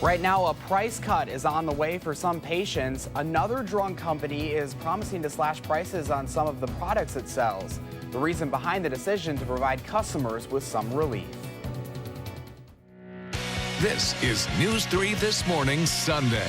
Right now, a price cut is on the way for some patients. Another drug company is promising to slash prices on some of the products it sells. The reason behind the decision to provide customers with some relief. This is News 3 This Morning Sunday.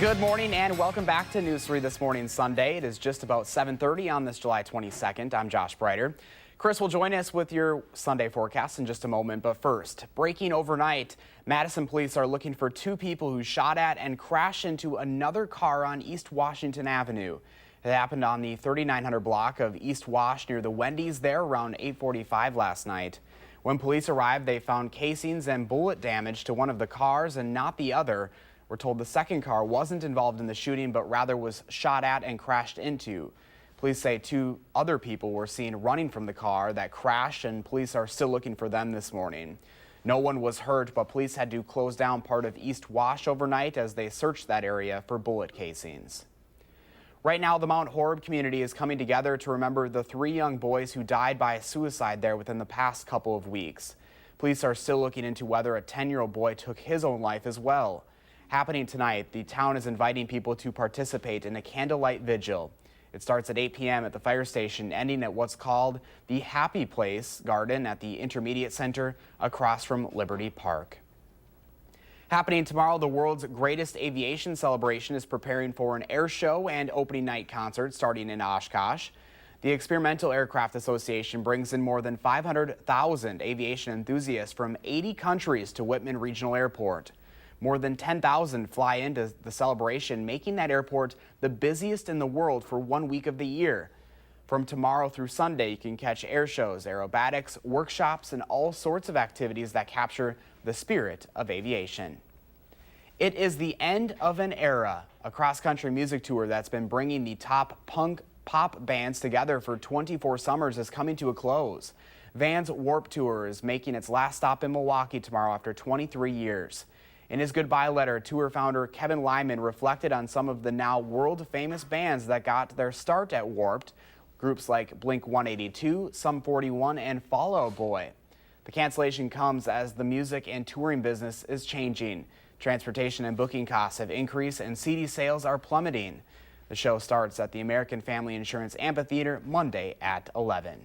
Good morning and welcome back to News 3 This Morning Sunday. It is just about 7:30 on this July 22nd. I'm Josh Breiter. Chris will join us with your Sunday forecast in just a moment, but first, breaking overnight, Madison police are looking for two people who shot at and crashed into another car on East Washington Avenue. It happened on the 3900 block of East Wash near the Wendy's there around 8:45 last night. When police arrived, they found casings and bullet damage to one of the cars and not the other. We're told the second car wasn't involved in the shooting, but rather was shot at and crashed into. Police say two other people were seen running from the car that crashed, and police are still looking for them this morning. No one was hurt, but police had to close down part of East Wash overnight as they searched that area for bullet casings. Right now, the Mount Horeb community is coming together to remember the three young boys who died by suicide there within the past couple of weeks. Police are still looking into whether a 10-year-old boy took his own life as well. Happening tonight, the town is inviting people to participate in a candlelight vigil. It starts at 8 p.m. at the fire station, ending at what's called the Happy Place Garden at the Intermediate Center across from Liberty Park. Happening tomorrow, the world's greatest aviation celebration is preparing for an air show and opening night concert starting in Oshkosh. The Experimental Aircraft Association brings in more than 500,000 aviation enthusiasts from 80 countries to Whitman Regional Airport. More than 10,000 fly into the celebration, making that airport the busiest in the world for 1 week of the year. From tomorrow through Sunday, you can catch air shows, aerobatics, workshops, and all sorts of activities that capture the spirit of aviation. It is the end of an era, a cross-country music tour that's been bringing the top punk pop bands together for 24 summers is coming to a close. Van's Warped Tour is making its last stop in Milwaukee tomorrow after 23 years. In his goodbye letter, tour founder Kevin Lyman reflected on some of the now world-famous bands that got their start at Warped, groups like Blink-182, Sum 41, and Fall Out Boy. The cancellation comes as the music and touring business is changing. Transportation and booking costs have increased and CD sales are plummeting. The show starts at the American Family Insurance Amphitheater Monday at 11.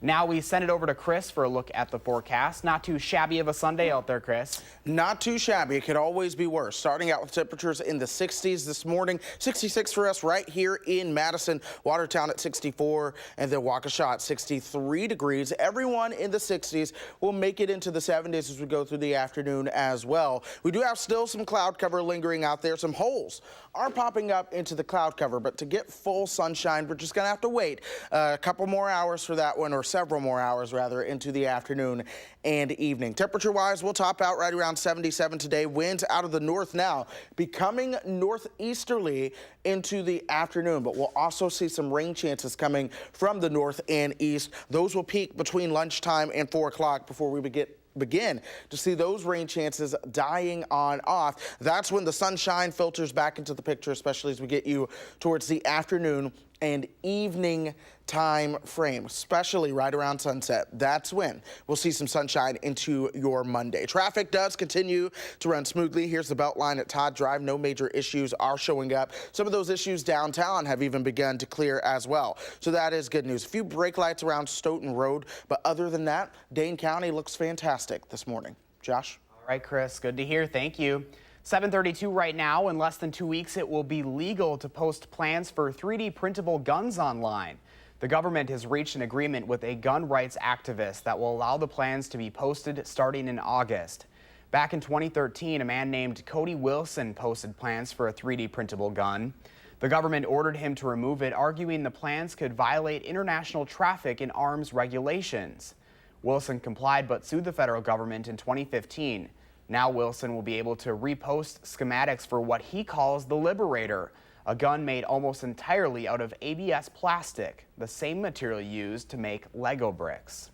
Now we send it over to Chris for a look at the forecast. Not too shabby of a Sunday out there, Chris. Not too shabby. It could always be worse. Starting out with temperatures in the 60s this morning. 66 for us right here in Madison. Watertown at 64 and then Waukesha at 63 degrees. Everyone in the 60s will make it into the 70s as we go through the afternoon as well. We do have still some cloud cover lingering out there. Some holes are popping up into the cloud cover, but to get full sunshine, we're just going to have to wait a couple more hours for that one, or several more hours rather, into the afternoon and evening. Temperature-wise, we'll top out right around 77 today. Winds out of the north now, becoming northeasterly into the afternoon, but we'll also see some rain chances coming from the north and east. Those will peak between lunchtime and 4 o'clock before we begin to see those rain chances dying on off. That's when the sunshine filters back into the picture, especially as we get you towards the afternoon and evening time frame, especially right around sunset. That's when we'll see some sunshine into your Monday. Traffic does continue to run smoothly. Here's the Beltline at Todd Drive. No major issues are showing up. Some of those issues downtown have even begun to clear as well. So that is good news. A few brake lights around Stoughton Road, but other than that, Dane County looks fantastic this morning. Josh? All right, Chris, good to hear. Thank you. 7:32 right now. In less than 2 weeks, it will be legal to post plans for 3D printable guns online. The government has reached an agreement with a gun rights activist that will allow the plans to be posted starting in August. Back in 2013, a man named Cody Wilson posted plans for a 3D printable gun. The government ordered him to remove it, arguing the plans could violate international traffic in arms regulations. Wilson complied but sued the federal government in 2015. Now Wilson will be able to repost schematics for what he calls the Liberator, a gun made almost entirely out of ABS plastic, the same material used to make Lego bricks.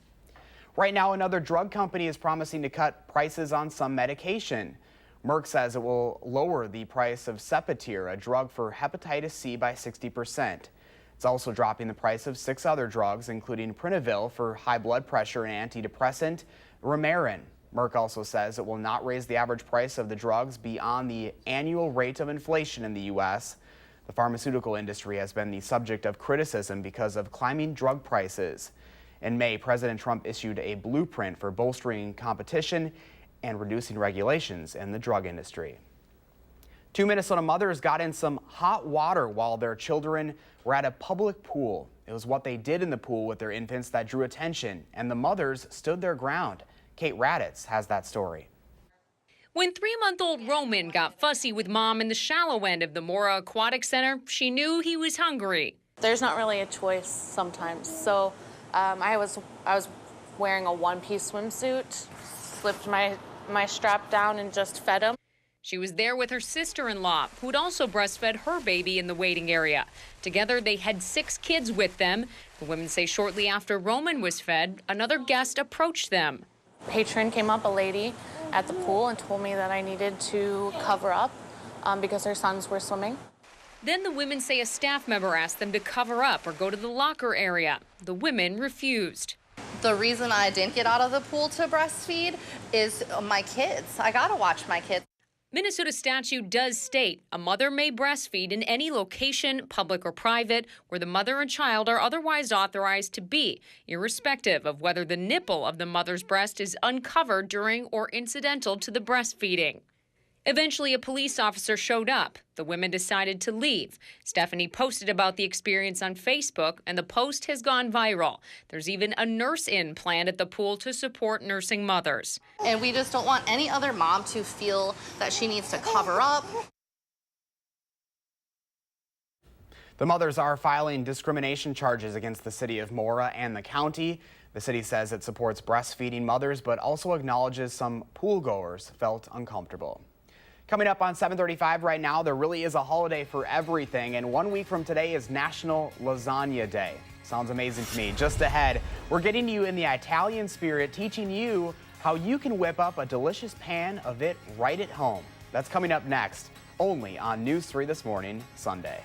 Right now, another drug company is promising to cut prices on some medication. Merck says it will lower the price of Sepatier, a drug for hepatitis C, by 60%. It's also dropping the price of 6 other drugs, including Prinavil for high blood pressure and antidepressant, Remeron, Merck also says it will not raise the average price of the drugs beyond the annual rate of inflation in the U.S. The pharmaceutical industry has been the subject of criticism because of climbing drug prices. In May, President Trump issued a blueprint for bolstering competition and reducing regulations in the drug industry. 2 Minnesota mothers got in some hot water while their children were at a public pool. It was what they did in the pool with their infants that drew attention, and the mothers stood their ground. Kate Raditz has that story. When 3-month-old Roman got fussy with mom in the shallow end of the Mora Aquatic Center, she knew he was hungry. There's not really a choice sometimes. So I was wearing a one-piece swimsuit, slipped my strap down and just fed him. She was there with her sister-in-law, who'd also breastfed her baby in the waiting area. Together, they had 6 kids with them. The women say shortly after Roman was fed, another guest approached them. Patron came up, a lady at the pool, and told me that I needed to cover up because her sons were swimming. Then the women say a staff member asked them to cover up or go to the locker area. The women refused. The reason I didn't get out of the pool to breastfeed is my kids. I gotta watch my kids. Minnesota statute does state a mother may breastfeed in any location, public or private, where the mother and child are otherwise authorized to be, irrespective of whether the nipple of the mother's breast is uncovered during or incidental to the breastfeeding. Eventually, a police officer showed up. The women decided to leave. Stephanie posted about the experience on Facebook, and the post has gone viral. There's even a nurse-in planned at the pool to support nursing mothers. And we just don't want any other mom to feel that she needs to cover up. The mothers are filing discrimination charges against the city of Mora and the county. The city says it supports breastfeeding mothers, but also acknowledges some pool goers felt uncomfortable. Coming up on 7:35 right now, there really is a holiday for everything, and 1 week from today is National Lasagna Day. Sounds amazing to me. Just ahead, we're getting you in the Italian spirit, teaching you how you can whip up a delicious pan of it right at home. That's coming up next, only on News 3 This Morning, Sunday.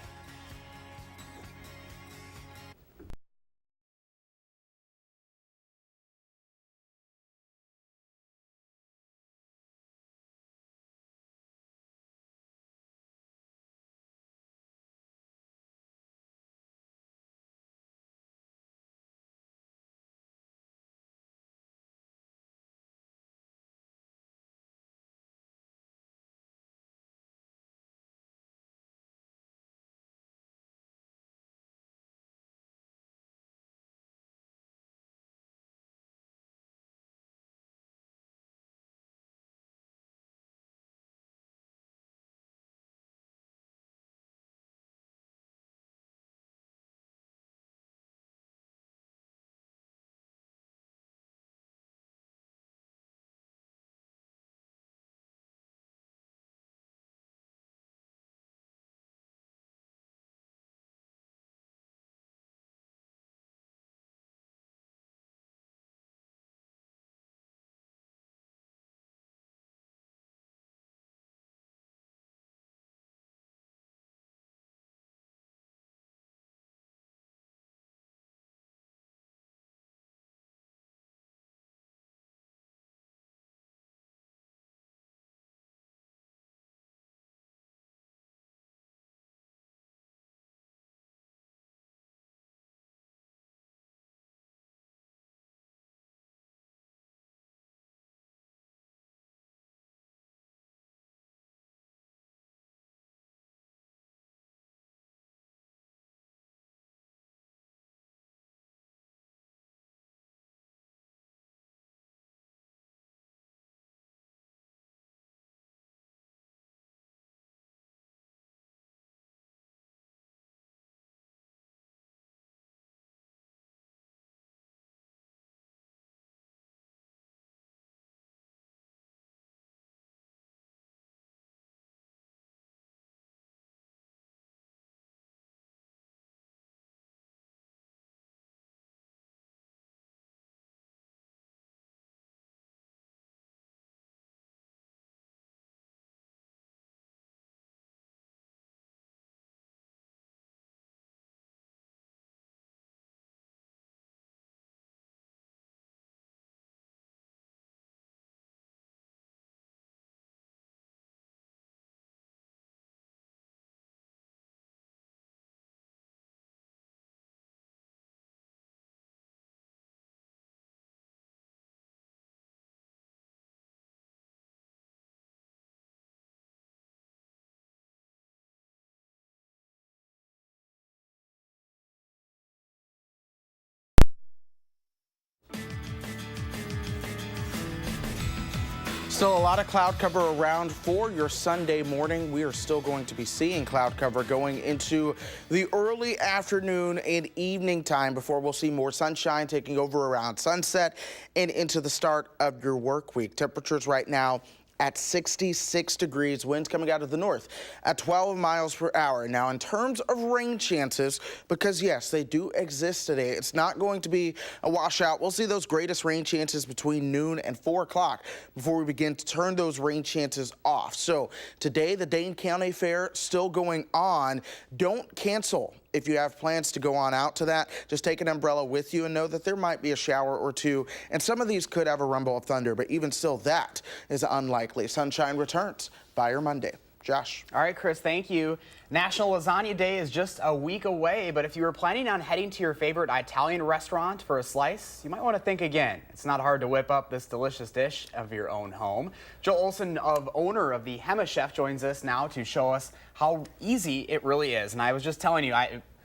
Still a lot of cloud cover around for your Sunday morning. We are still going to be seeing cloud cover going into the early afternoon and evening time before we'll see more sunshine taking over around sunset and into the start of your work week. Temperatures right now at 66 degrees, winds coming out of the north at 12 miles per hour. Now, in terms of rain chances, because yes, they do exist today, it's not going to be a washout. We'll see those greatest rain chances between noon and 4 o'clock before we begin to turn those rain chances off. So today, the Dane County Fair still going on. Don't cancel if you have plans to go on out to that. Just take an umbrella with you and know that there might be a shower or two, and some of these could have a rumble of thunder, but even still, that is unlikely. Sunshine returns by your Monday. Josh. All right, Chris, thank you. National Lasagna Day is just a week away, but if you were planning on heading to your favorite Italian restaurant for a slice, you might want to think again. It's not hard to whip up this delicious dish of your own home. Joel Olson, owner of the Hema Chef, joins us now to show us how easy it really is. And I was just telling you,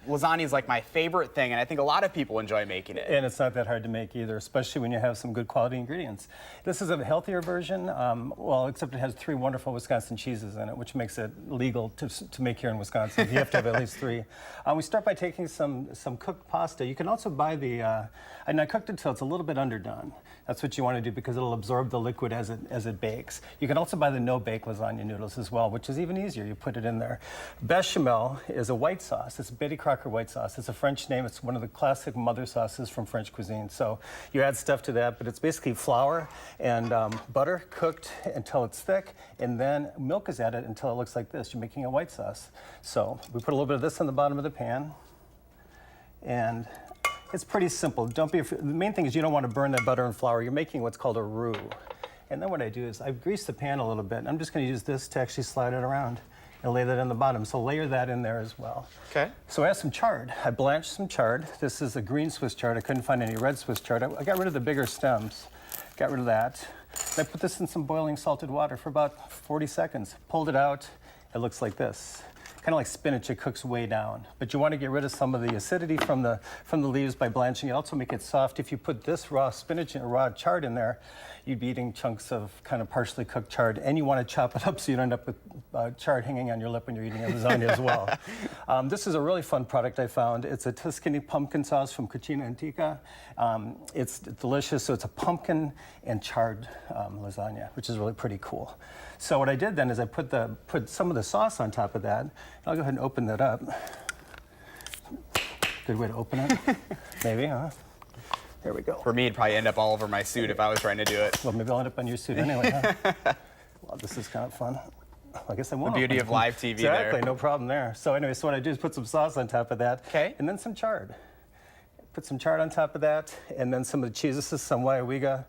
lasagna is like my favorite thing, and I think a lot of people enjoy making it. And it's not that hard to make either, especially when you have some good quality ingredients. This is a healthier version, well, except it has 3 wonderful Wisconsin cheeses in it, which makes it legal to make here in Wisconsin. You have to have at least 3. We start by taking some cooked pasta. You can also buy and I cooked it till it's a little bit underdone. That's what you want to do because it'll absorb the liquid as it bakes. You can also buy the no-bake lasagna noodles as well, which is even easier. You put it in there. Bechamel is a white sauce. It's a Betty Crocker white sauce. It's a French name. It's one of the classic mother sauces from French cuisine. So you add stuff to that, but it's basically flour and butter cooked until it's thick, and then milk is added until it looks like this. You're making a white sauce. So we put a little bit of this on the bottom of the pan, and it's pretty simple. Don't be afraid. The main thing is you don't want to burn that butter and flour. You're making what's called a roux. And then what I do is I grease the pan a little bit. I'm just going to use this to actually slide it around and lay that in the bottom. So layer that in there as well. Okay. So I have some chard. I blanched some chard. This is a green Swiss chard. I couldn't find any red Swiss chard. I got rid of the bigger stems. Got rid of that. And I put this in some boiling salted water for about 40 seconds. Pulled it out. It looks like this. Kind of like spinach, it cooks way down. But you want to get rid of some of the acidity from the leaves by blanching it. Also make it soft. If you put this raw spinach and raw chard in there, you'd be eating chunks of kind of partially cooked chard. And you want to chop it up so you don't end up with chard hanging on your lip when you're eating a lasagna as well. This is a really fun product I found. It's a Tuscany pumpkin sauce from Cucina Antica. It's delicious. So it's a pumpkin and chard lasagna, which is really pretty cool. So what I did then is I put some of the sauce on top of that. I'll go ahead and open that up. Good way to open it. Maybe, huh? There we go. For me, it'd probably end up all over my suit if I was trying to do it. Well, maybe I'll end up on your suit anyway, huh? Well, this is kind of fun. I guess I won't. The beauty of live TV there. Exactly, no problem there. So anyway, so what I do is put some sauce on top of that. Okay. And then some chard. Put some chard on top of that, and then some of the cheese. This is some Waiwiga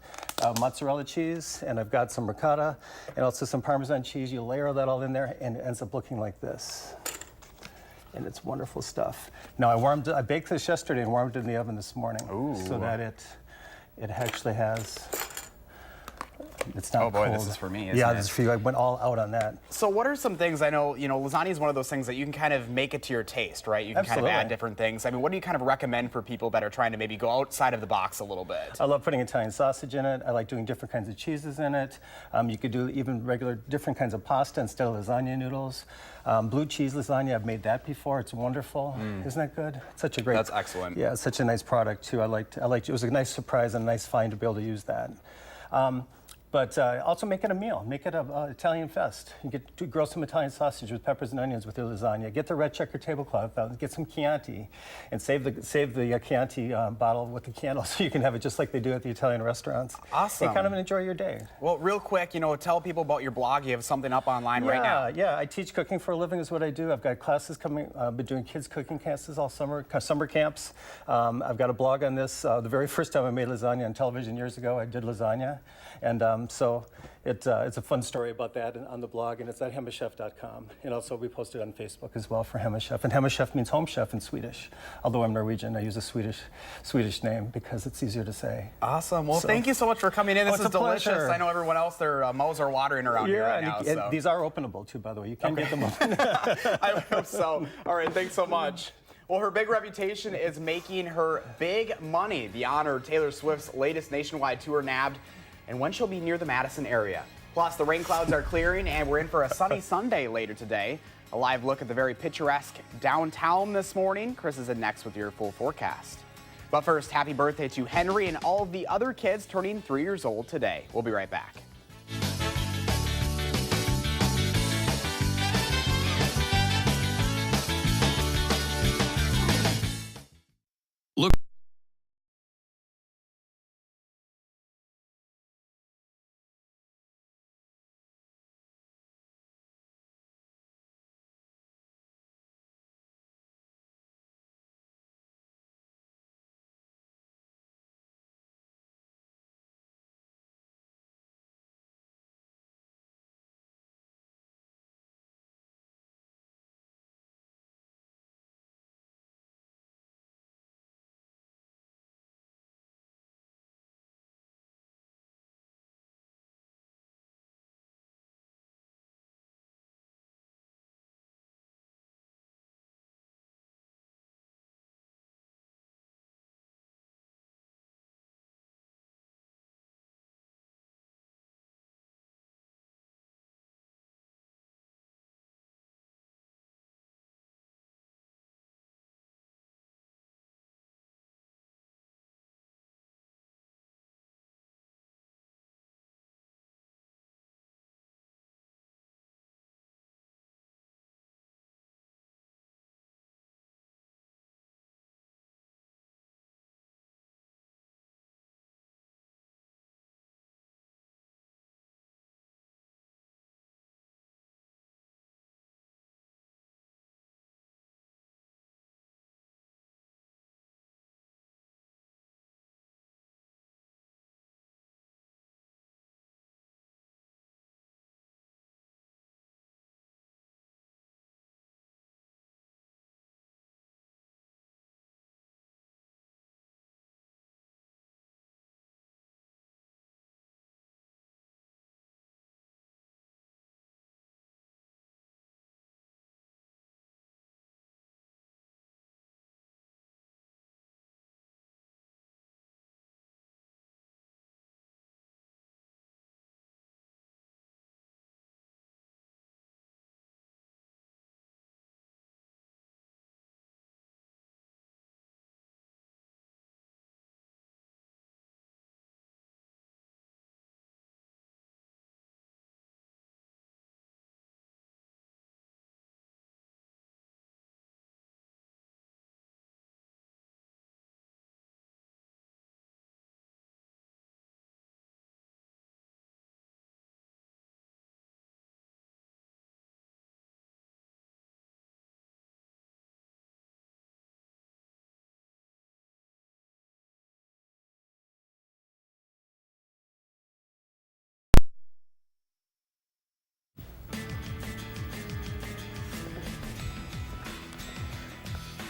mozzarella cheese, and I've got some ricotta, and also some Parmesan cheese. You layer that all in there, and it ends up looking like this. And it's wonderful stuff. Now, I baked this yesterday and warmed it in the oven this morning. Ooh. So that it actually has, it's not Oh boy, cold. this is for me, isn't yeah, it? this is for you. I went all out on that. So what are some things, I know, lasagna is one of those things that you can kind of make it to your taste, right? You can Absolutely. kind of add different things. I mean, what do you kind of recommend for people that are trying to maybe go outside of the box a little bit? I love putting Italian sausage in it. I like doing different kinds of cheeses in it. You could do even different kinds of pasta instead of lasagna noodles. Blue cheese lasagna, I've made that before. It's wonderful. Isn't that good? It's such a great. That's excellent. Yeah, it's such a nice product too. I liked it. Was a nice surprise and a nice find to be able to use that. But also make it a meal. Make it an Italian fest. You get to grill some Italian sausage with peppers and onions with your lasagna. Get the red checker tablecloth out. Get some Chianti, and save the Chianti bottle with the candle so you can have it just like they do at the Italian restaurants. Awesome. And kind of enjoy your day. Well, real quick, tell people about your blog. You have something up online right now. Yeah, I teach cooking for a living is what I do. I've got classes coming. I've been doing kids cooking classes all summer camps. I've got a blog on this. The very first time I made lasagna on television years ago, I did lasagna. And so it's a fun story about that on the blog, and it's at hemachef.com. And also we post it on Facebook as well for Hema Chef. And Hema Chef means home chef in Swedish. Although I'm Norwegian, I use a Swedish name because it's easier to say. Awesome. Well, thank you so much for coming in. This is delicious. Pleasure. I know everyone else, their mouths are watering around here right now. And these are openable too, by the way. You can get them open. I hope so. All right, thanks so much. Well, her big reputation is making her big money. The honor, Taylor Swift's latest nationwide tour nabbed, and when she'll be near the Madison area. Plus, the rain clouds are clearing, and we're in for a sunny Sunday later today. A live look at the very picturesque downtown this morning. Chris is in next with your full forecast. But first, happy birthday to Henry and all of the other kids turning 3 years old today. We'll be right back. Look.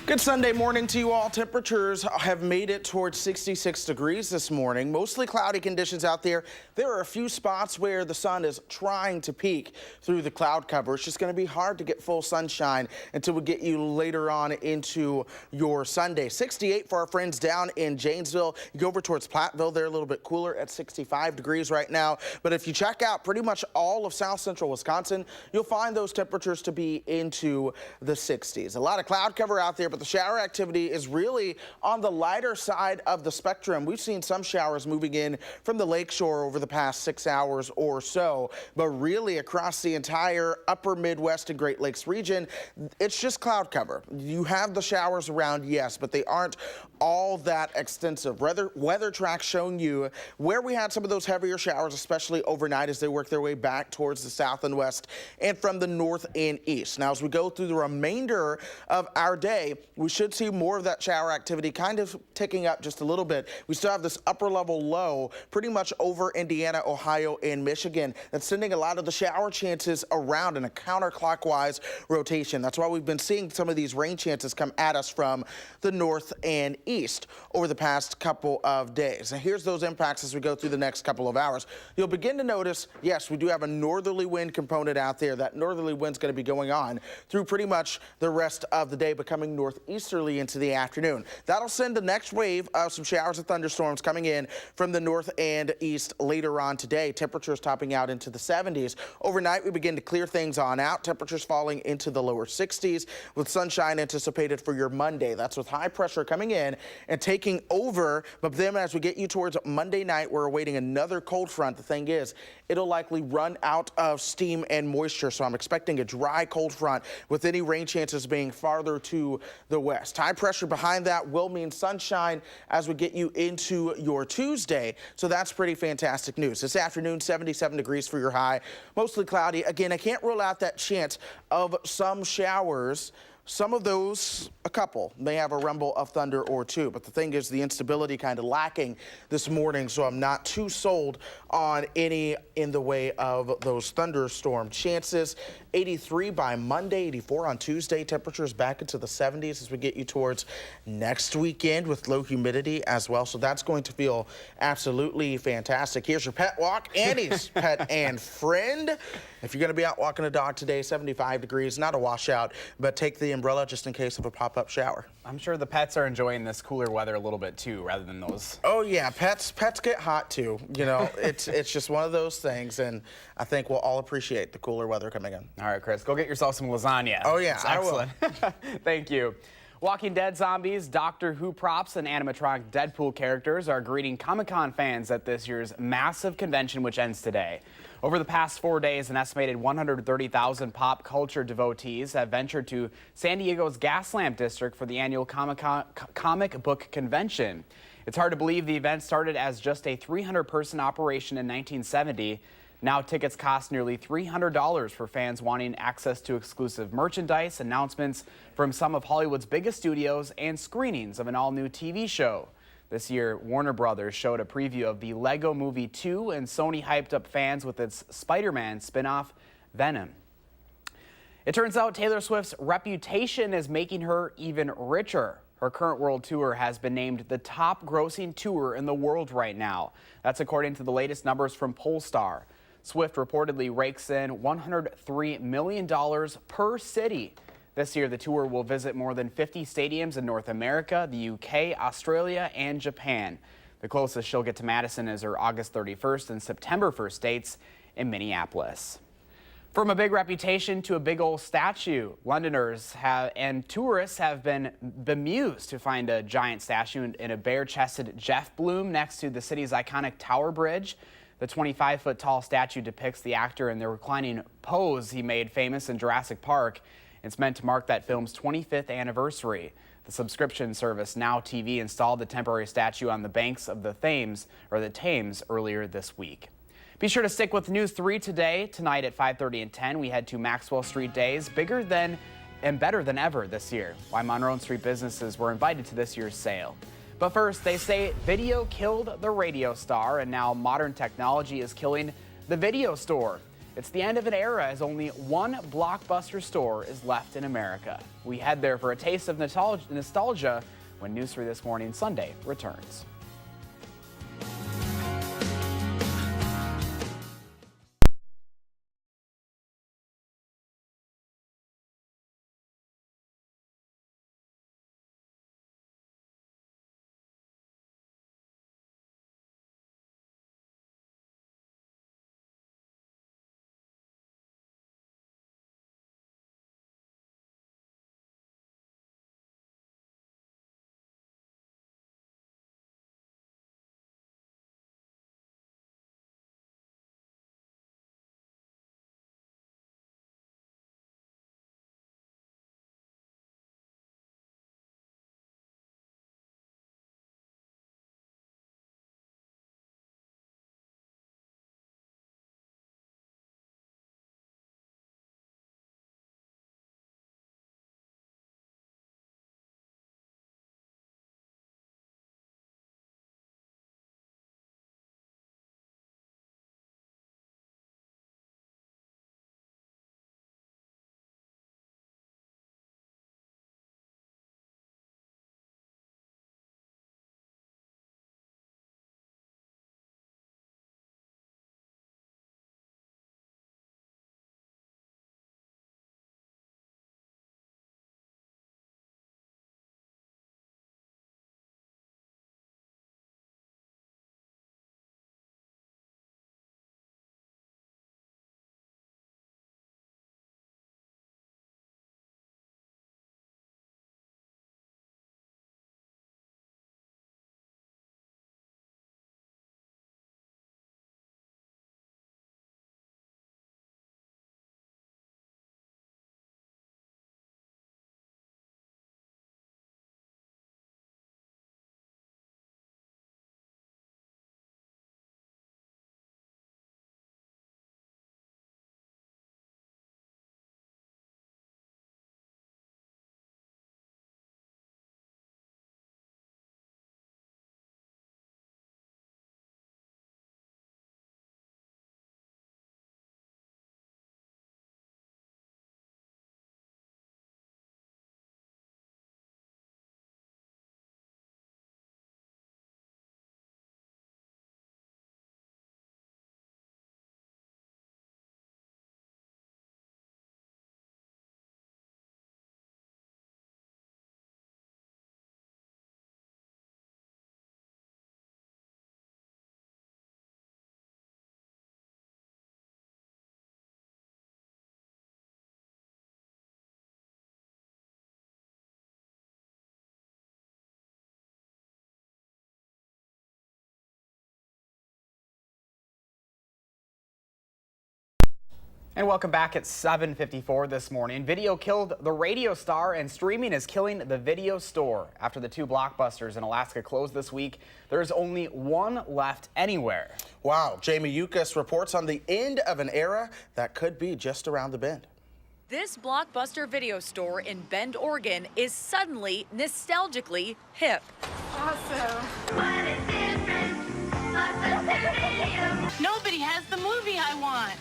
Good Sunday morning to you all. Temperatures have made it towards 66 degrees this morning. Mostly cloudy conditions out there. There are a few spots where the sun is trying to peek through the cloud cover. It's just going to be hard to get full sunshine until we get you later on into your Sunday. 68 for our friends down in Janesville. You go over towards Platteville, they're a little bit cooler at 65 degrees right now. But if you check out pretty much all of south central Wisconsin, you'll find those temperatures to be into the 60s. A lot of cloud cover out there, but the shower activity is really on the lighter side of the spectrum. We've seen some showers moving in from the lakeshore over the past 6 hours or so, but really across the entire upper Midwest and Great Lakes region, it's just cloud cover. You have the showers around, yes, but they aren't all that extensive. Weather tracks showing you where we had some of those heavier showers, especially overnight as they work their way back towards the south and west and from the north and east. Now, as we go through the remainder of our day, we should see more of that shower activity kind of ticking up just a little bit. We still have this upper level low pretty much over Indiana, Ohio, and Michigan. That's sending a lot of the shower chances around in a counterclockwise rotation. That's why we've been seeing some of these rain chances come at us from the north and east over the past couple of days. And here's those impacts as we go through the next couple of hours. You'll begin to notice, yes, we do have a northerly wind component out there. That northerly wind's going to be going on through pretty much the rest of the day, becoming northeast northeasterly into the afternoon. That'll send the next wave of some showers and thunderstorms coming in from the north and east later on today. Temperatures topping out into the 70s. Overnight, we begin to clear things on out. Temperatures falling into the lower 60s with sunshine anticipated for your Monday. That's with high pressure coming in and taking over. But then as we get you towards Monday night, we're awaiting another cold front. The thing is, it'll likely run out of steam and moisture. So I'm expecting a dry cold front with any rain chances being farther to the west. High pressure behind that will mean sunshine as we get you into your Tuesday. So that's pretty fantastic news. This afternoon, 77 degrees for your high, mostly cloudy. Again, I can't rule out that chance of some showers. Some of those, a couple, may have a rumble of thunder or two. But the thing is, the instability kind of lacking this morning, so I'm not too sold on any in the way of those thunderstorm chances. 83 by Monday, 84 on Tuesday. Temperatures back into the 70s as we get you towards next weekend with low humidity as well. So that's going to feel absolutely fantastic. Here's your pet walk. Annie's pet and friend. If you're going to be out walking a dog today, 75 degrees, not a washout, but take the umbrella just in case of a pop-up shower. I'm sure the pets are enjoying this cooler weather a little bit too, rather than those. Oh yeah, pets get hot too. You know, it's just one of those things, and I think we'll all appreciate the cooler weather coming in. All right, Chris, go get yourself some lasagna. Oh yeah, I will. Thank you. Walking Dead zombies, Doctor Who props, and animatronic Deadpool characters are greeting Comic-Con fans at this year's massive convention, which ends today. Over the past 4 days, an estimated 130,000 pop culture devotees have ventured to San Diego's Gaslamp District for the annual comic book convention. It's hard to believe the event started as just a 300-person operation in 1970. Now tickets cost nearly $300 for fans wanting access to exclusive merchandise, announcements from some of Hollywood's biggest studios, and screenings of an all-new TV show. This year, Warner Brothers showed a preview of the Lego Movie 2, and Sony hyped up fans with its Spider-Man spin-off, Venom. It turns out Taylor Swift's reputation is making her even richer. Her current world tour has been named the top grossing tour in the world right now. That's according to the latest numbers from Polestar. Swift reportedly rakes in $103 million per city. This year, the tour will visit more than 50 stadiums in North America, the UK, Australia, and Japan. The closest she'll get to Madison is her August 31st and September 1st dates in Minneapolis. From a big reputation to a big old statue, Londoners and tourists have been bemused to find a giant statue in a bare-chested Jeff Bloom next to the city's iconic Tower Bridge. The 25-foot tall statue depicts the actor in the reclining pose he made famous in Jurassic Park. It's meant to mark that film's 25th anniversary. The subscription service Now TV installed the temporary statue on the banks of the Thames earlier this week. Be sure to stick with News 3 today. Tonight at 5:30 and 10, we head to Maxwell Street Days, bigger than and better than ever this year. Why Monroe and Street businesses were invited to this year's sale. But first, they say video killed the radio star, and now modern technology is killing the video store. It's the end of an era as only one Blockbuster store is left in America. We head there for a taste of nostalgia when News 3 This Morning Sunday returns. And welcome back at 7:54 this morning. Video killed the radio star and streaming is killing the video store. After the 2 Blockbusters in Alaska closed this week, there's only one left anywhere. Wow, Jamie Yukas reports on the end of an era that could be just around the bend. This Blockbuster video store in Bend, Oregon is suddenly nostalgically hip. Awesome. Nobody has the movie I want.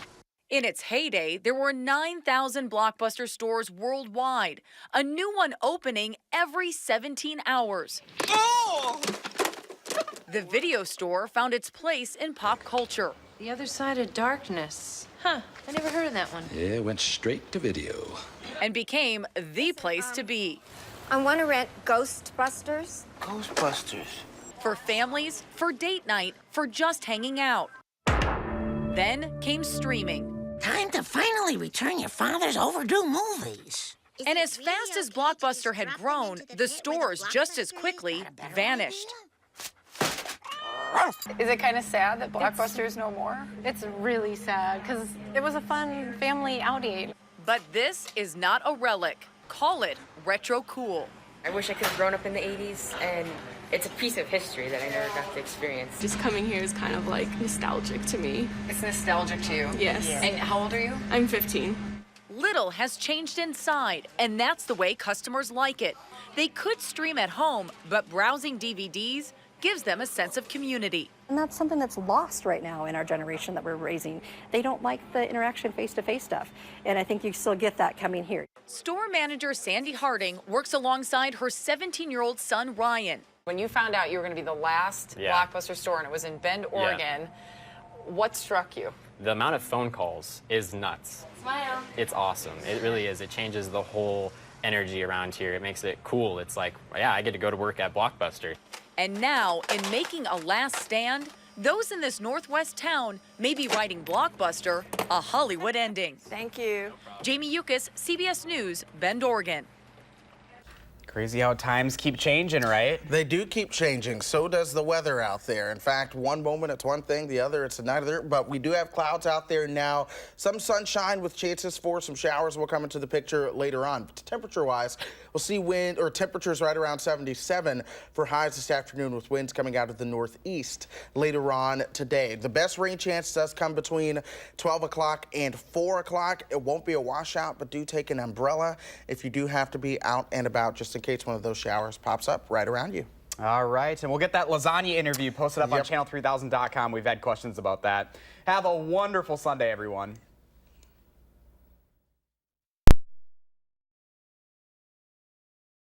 In its heyday, there were 9,000 Blockbuster stores worldwide, a new one opening every 17 hours. Oh! The video store found its place in pop culture. The Other Side of Darkness. Huh, I never heard of that one. Yeah, it went straight to video. And became the place to be. I want to rent Ghostbusters. Ghostbusters. For families, for date night, for just hanging out. Then came streaming. Time to finally return your father's overdue movies. And as fast as Blockbuster had grown, the stores just as quickly vanished. Is it kind of sad that Blockbuster is no more? It's really sad because it was a fun family outing. But this is not a relic. Call it retro cool. I wish I could have grown up in the 80s, and it's a piece of history that I never got to experience. Just coming here is kind of like nostalgic to me. It's nostalgic to you? Yes. And how old are you? I'm 15. Little has changed inside, and that's the way customers like it. They could stream at home, but browsing DVDs gives them a sense of community. And that's something that's lost right now in our generation that we're raising. They don't like the interaction face-to-face stuff. And I think you still get that coming here. Store manager Sandy Harding works alongside her 17-year-old son, Ryan. When you found out you were going to be the last Blockbuster store and it was in Bend, Oregon, what struck you? The amount of phone calls is nuts. Smile. It's awesome. It really is. It changes the whole energy around here. It makes it cool. It's like, yeah, I get to go to work at Blockbuster. And now, in making a last stand, those in this Northwest town may be writing Blockbuster a Hollywood ending. Thank you. Jamie Yukas, CBS News, Bend, Oregon. Crazy how times keep changing, right? They do keep changing. So does the weather out there. In fact, one moment it's one thing, the other it's another. But we do have clouds out there now. Some sunshine with chances for some showers will come into the picture later on. But temperature-wise, we'll see wind or temperatures right around 77 for highs this afternoon with winds coming out of the northeast later on today. The best rain chance does come between 12 o'clock and 4 o'clock. It won't be a washout, but do take an umbrella if you do have to be out and about, just in case one of those showers pops up right around you. All right, and we'll get that lasagna interview posted up on channel3000.com. We've had questions about that. Have a wonderful Sunday, everyone.